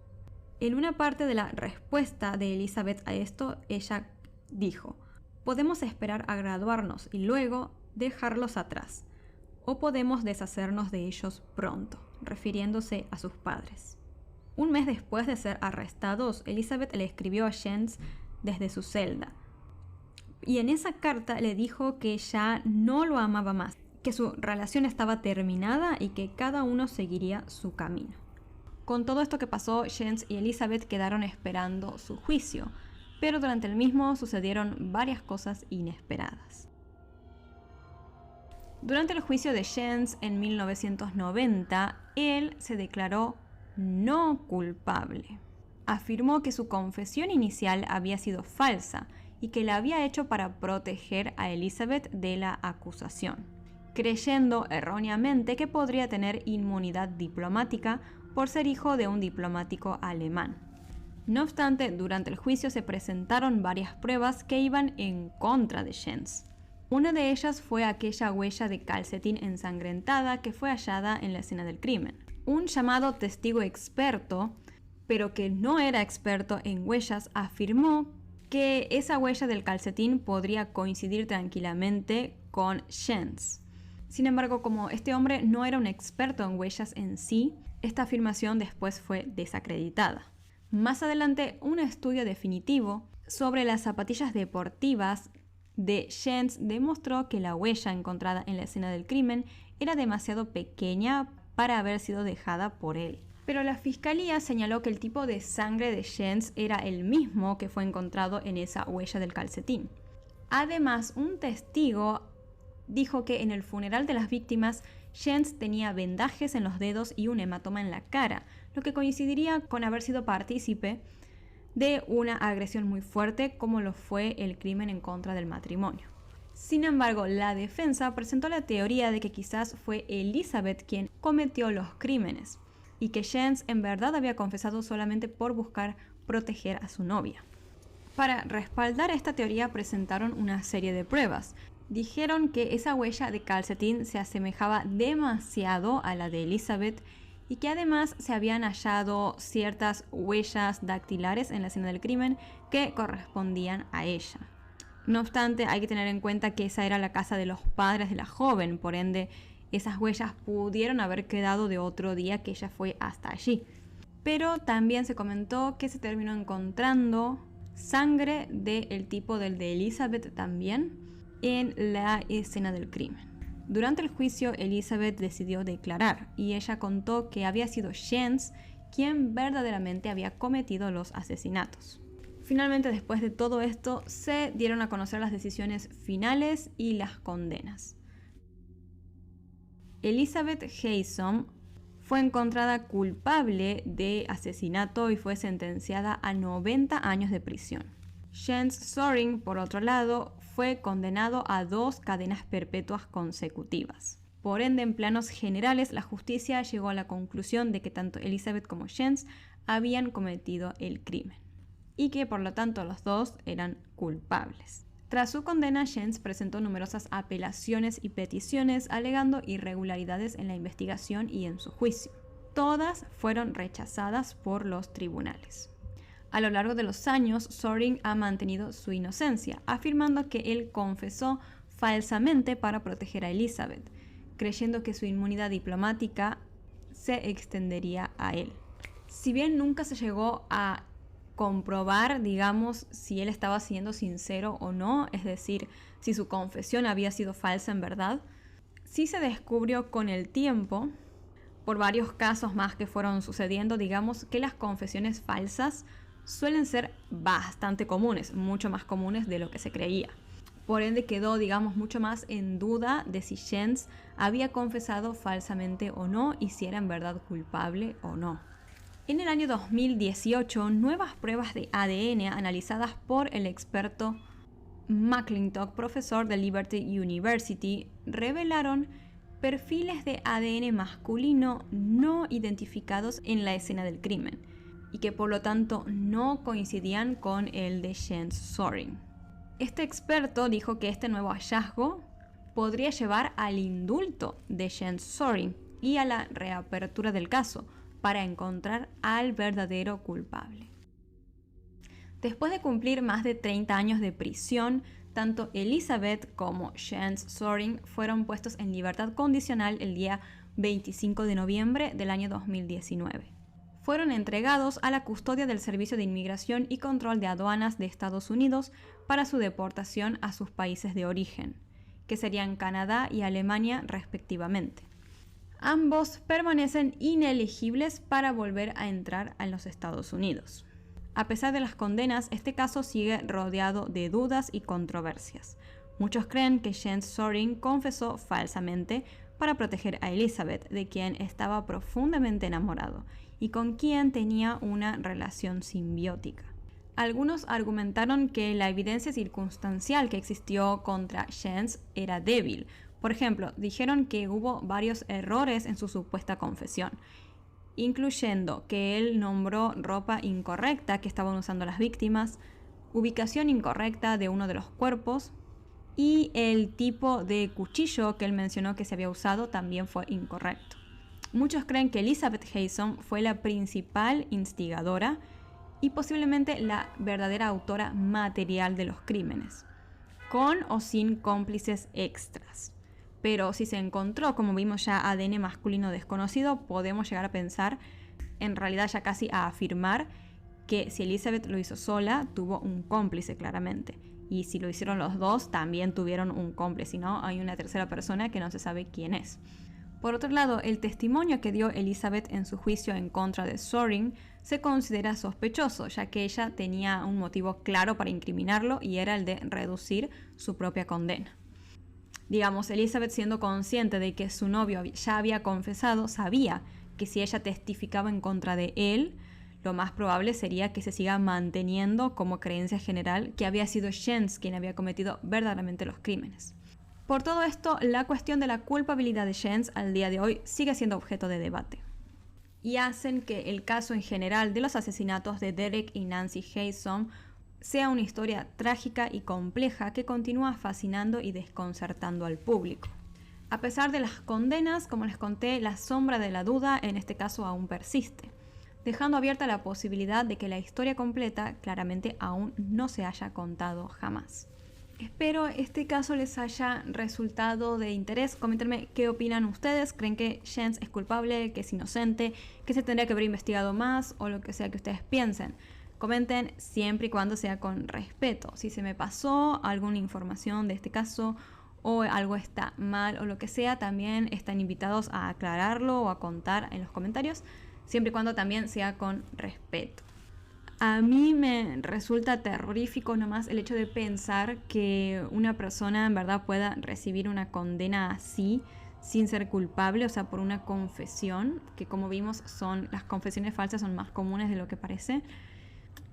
En una parte de la respuesta de Elizabeth a esto, ella dijo: «Podemos esperar a graduarnos y luego dejarlos atrás. O podemos deshacernos de ellos pronto», refiriéndose a sus padres. Un mes después de ser arrestados, Elizabeth le escribió a James desde su celda. Y en esa carta le dijo que ya no lo amaba más, que su relación estaba terminada y que cada uno seguiría su camino. Con todo esto que pasó, James y Elizabeth quedaron esperando su juicio. pero durante el mismo sucedieron varias cosas inesperadas. Durante el juicio de Jens en 1990, él se declaró no culpable. Afirmó que su confesión inicial había sido falsa y que la había hecho para proteger a Elizabeth de la acusación, creyendo erróneamente que podría tener inmunidad diplomática por ser hijo de un diplomático alemán. No obstante, durante el juicio se presentaron varias pruebas que iban en contra de Jens. Una de ellas fue aquella huella de calcetín ensangrentada que fue hallada en la escena del crimen. Un llamado testigo experto, pero que no era experto en huellas, afirmó que esa huella del calcetín podría coincidir tranquilamente con Jens. Sin embargo, como este hombre no era un experto en huellas en sí, esta afirmación después fue desacreditada. Más adelante, un estudio definitivo sobre las zapatillas deportivas de Jens demostró que la huella encontrada en la escena del crimen era demasiado pequeña para haber sido dejada por él. Pero la fiscalía señaló que el tipo de sangre de Jens era el mismo que fue encontrado en esa huella del calcetín. Además, un testigo dijo que en el funeral de las víctimas, Jens tenía vendajes en los dedos y un hematoma en la cara, lo que coincidiría con haber sido partícipe de una agresión muy fuerte como lo fue el crimen en contra del matrimonio. Sin embargo, la defensa presentó la teoría de que quizás fue Elizabeth quien cometió los crímenes y que Jens en verdad había confesado solamente por buscar proteger a su novia. Para respaldar esta teoría presentaron una serie de pruebas. Dijeron que esa huella de calcetín se asemejaba demasiado a la de Elizabeth y que además se habían hallado ciertas huellas dactilares en la escena del crimen que correspondían a ella. No obstante, hay que tener en cuenta que esa era la casa de los padres de la joven, por ende, esas huellas pudieron haber quedado de otro día que ella fue hasta allí. Pero también se comentó que se terminó encontrando sangre del tipo del de Elizabeth también en la escena del crimen. Durante el juicio, Elizabeth decidió declarar y ella contó que había sido Jens quien verdaderamente había cometido los asesinatos. Finalmente, después de todo esto, se dieron a conocer las decisiones finales y las condenas. Elizabeth Haysom fue encontrada culpable de asesinato y fue sentenciada a 90 años de prisión. Jens Soring, por otro lado, fue condenado a 2 cadenas perpetuas consecutivas. Por ende, en planos generales, la justicia llegó a la conclusión de que tanto Elizabeth como Jens habían cometido el crimen y que por lo tanto los dos eran culpables. Tras su condena, Jens presentó numerosas apelaciones y peticiones alegando irregularidades en la investigación y en su juicio. Todas fueron rechazadas por los tribunales. A lo largo de los años, Soring ha mantenido su inocencia, afirmando que él confesó falsamente para proteger a Elizabeth, creyendo que su inmunidad diplomática se extendería a él. Si bien nunca se llegó a comprobar, digamos, si él estaba siendo sincero o no, es decir, si su confesión había sido falsa en verdad, sí se descubrió con el tiempo, por varios casos más que fueron sucediendo, digamos, que las confesiones falsas suelen ser bastante comunes, mucho más comunes de lo que se creía. Por ende quedó, digamos, mucho más en duda de si Jens había confesado falsamente o no y si era en verdad culpable o no. En el año 2018, nuevas pruebas de ADN analizadas por el experto McClintock, profesor de Liberty University, revelaron perfiles de ADN masculino no identificados en la escena del crimen y que por lo tanto no coincidían con el de Jens Soring. Este experto dijo que este nuevo hallazgo podría llevar al indulto de Jens Soring y a la reapertura del caso para encontrar al verdadero culpable. Después de cumplir más de 30 años de prisión, tanto Elizabeth como Jens Soring fueron puestos en libertad condicional el día 25 de noviembre del año 2019. Fueron entregados a la custodia del Servicio de Inmigración y Control de Aduanas de Estados Unidos para su deportación a sus países de origen, que serían Canadá y Alemania respectivamente. Ambos permanecen inelegibles para volver a entrar a los Estados Unidos. A pesar de las condenas, este caso sigue rodeado de dudas y controversias. Muchos creen que Jens Sorin confesó falsamente para proteger a Elizabeth, de quien estaba profundamente enamorado y con quien tenía una relación simbiótica. Algunos argumentaron que la evidencia circunstancial que existió contra Jens era débil. Por ejemplo, dijeron que hubo varios errores en su supuesta confesión, incluyendo que él nombró ropa incorrecta que estaban usando las víctimas, ubicación incorrecta de uno de los cuerpos y el tipo de cuchillo que él mencionó que se había usado también fue incorrecto. Muchos creen que Elizabeth Haysom fue la principal instigadora y posiblemente la verdadera autora material de los crímenes, con o sin cómplices extras. Pero si se encontró, como vimos ya, ADN masculino desconocido, podemos llegar a pensar, en realidad ya casi a afirmar, que si Elizabeth lo hizo sola, tuvo un cómplice claramente. Y si lo hicieron los dos, también tuvieron un cómplice, si no, hay una tercera persona que no se sabe quién es. Por otro lado, el testimonio que dio Elizabeth en su juicio en contra de Sorin se considera sospechoso, ya que ella tenía un motivo claro para incriminarlo y era el de reducir su propia condena. Digamos, Elizabeth, siendo consciente de que su novio ya había confesado, sabía que si ella testificaba en contra de él, lo más probable sería que se siga manteniendo como creencia general que había sido Jens quien había cometido verdaderamente los crímenes. Por todo esto, la cuestión de la culpabilidad de Jens al día de hoy sigue siendo objeto de debate. Y hacen que el caso en general de los asesinatos de Derek y Nancy Haysom sea una historia trágica y compleja que continúa fascinando y desconcertando al público. A pesar de las condenas, como les conté, la sombra de la duda en este caso aún persiste, dejando abierta la posibilidad de que la historia completa claramente aún no se haya contado jamás. Espero este caso les haya resultado de interés. Coméntenme qué opinan ustedes. ¿Creen que Jens es culpable, que es inocente, que se tendría que haber investigado más o lo que sea que ustedes piensen? Comenten siempre y cuando sea con respeto. Si se me pasó alguna información de este caso o algo está mal o lo que sea, también están invitados a aclararlo o a contar en los comentarios, siempre y cuando también sea con respeto. A mí me resulta terrorífico nomás el hecho de pensar que una persona en verdad pueda recibir una condena así sin ser culpable, o sea, por una confesión, que como vimos las confesiones falsas son más comunes de lo que parece.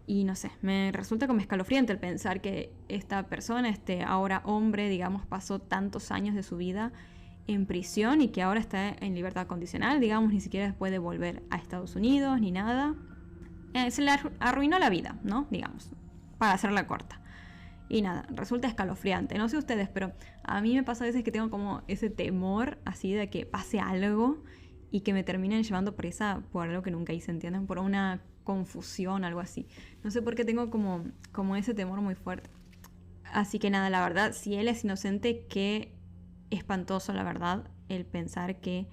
Y no sé, me resulta como escalofriante el pensar que esta persona, este ahora hombre, digamos, pasó tantos años de su vida en prisión y que ahora está en libertad condicional, digamos, ni siquiera puede volver a Estados Unidos ni nada. Se le arruinó la vida, ¿no? Digamos, para hacerla corta. Y nada, resulta escalofriante. No sé ustedes, pero a mí me pasa a veces que tengo como ese temor así de que pase algo y que me terminen llevando presa por algo que nunca hice, ¿entienden? Por una confusión, algo así. No sé por qué tengo como ese temor muy fuerte. Así que nada, la verdad, si él es inocente, qué espantoso, la verdad, el pensar que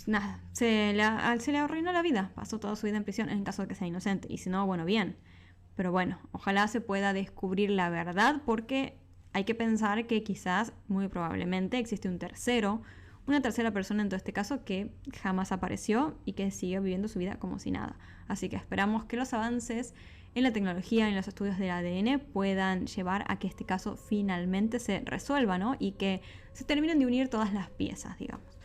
nada, se le arruinó la vida, pasó toda su vida en prisión en caso de que sea inocente, y si no, bueno, bien, pero bueno, ojalá se pueda descubrir la verdad, porque hay que pensar que quizás, muy probablemente, existe una tercera persona en todo este caso que jamás apareció y que sigue viviendo su vida como si nada. Así que esperamos que los avances en la tecnología y en los estudios del ADN puedan llevar a que este caso finalmente se resuelva, ¿no? Y que se terminen de unir todas las piezas, digamos.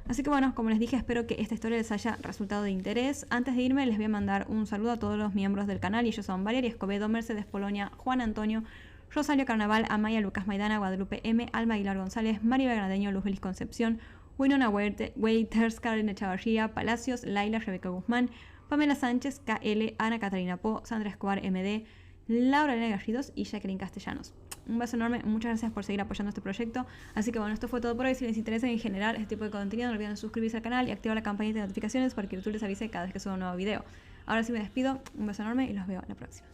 Así que bueno, como les dije, espero que esta historia les haya resultado de interés. Antes de irme, les voy a mandar un saludo a todos los miembros del canal, y ellos son Valeria Escobedo, Mercedes Polonia, Juan Antonio, Rosario Carnaval, Amaya Lucas Maidana, Guadalupe M, Alma Aguilar González, Maribel Granadeño, Luz Feliz Concepción, Winona Waiters, Carolina Chavarría, Palacios, Laila, Rebeca Guzmán, Pamela Sánchez, KL, Ana Catarina Po, Sandra Escobar MD, Laura Elena Garridos y Jacqueline Castellanos. Un beso enorme, muchas gracias por seguir apoyando este proyecto. Así que bueno, esto fue todo por hoy. Si les interesa en general este tipo de contenido, no olviden suscribirse al canal y activar la campanita de notificaciones para que YouTube les avise cada vez que suba un nuevo video. Ahora sí me despido, un beso enorme y los veo la próxima.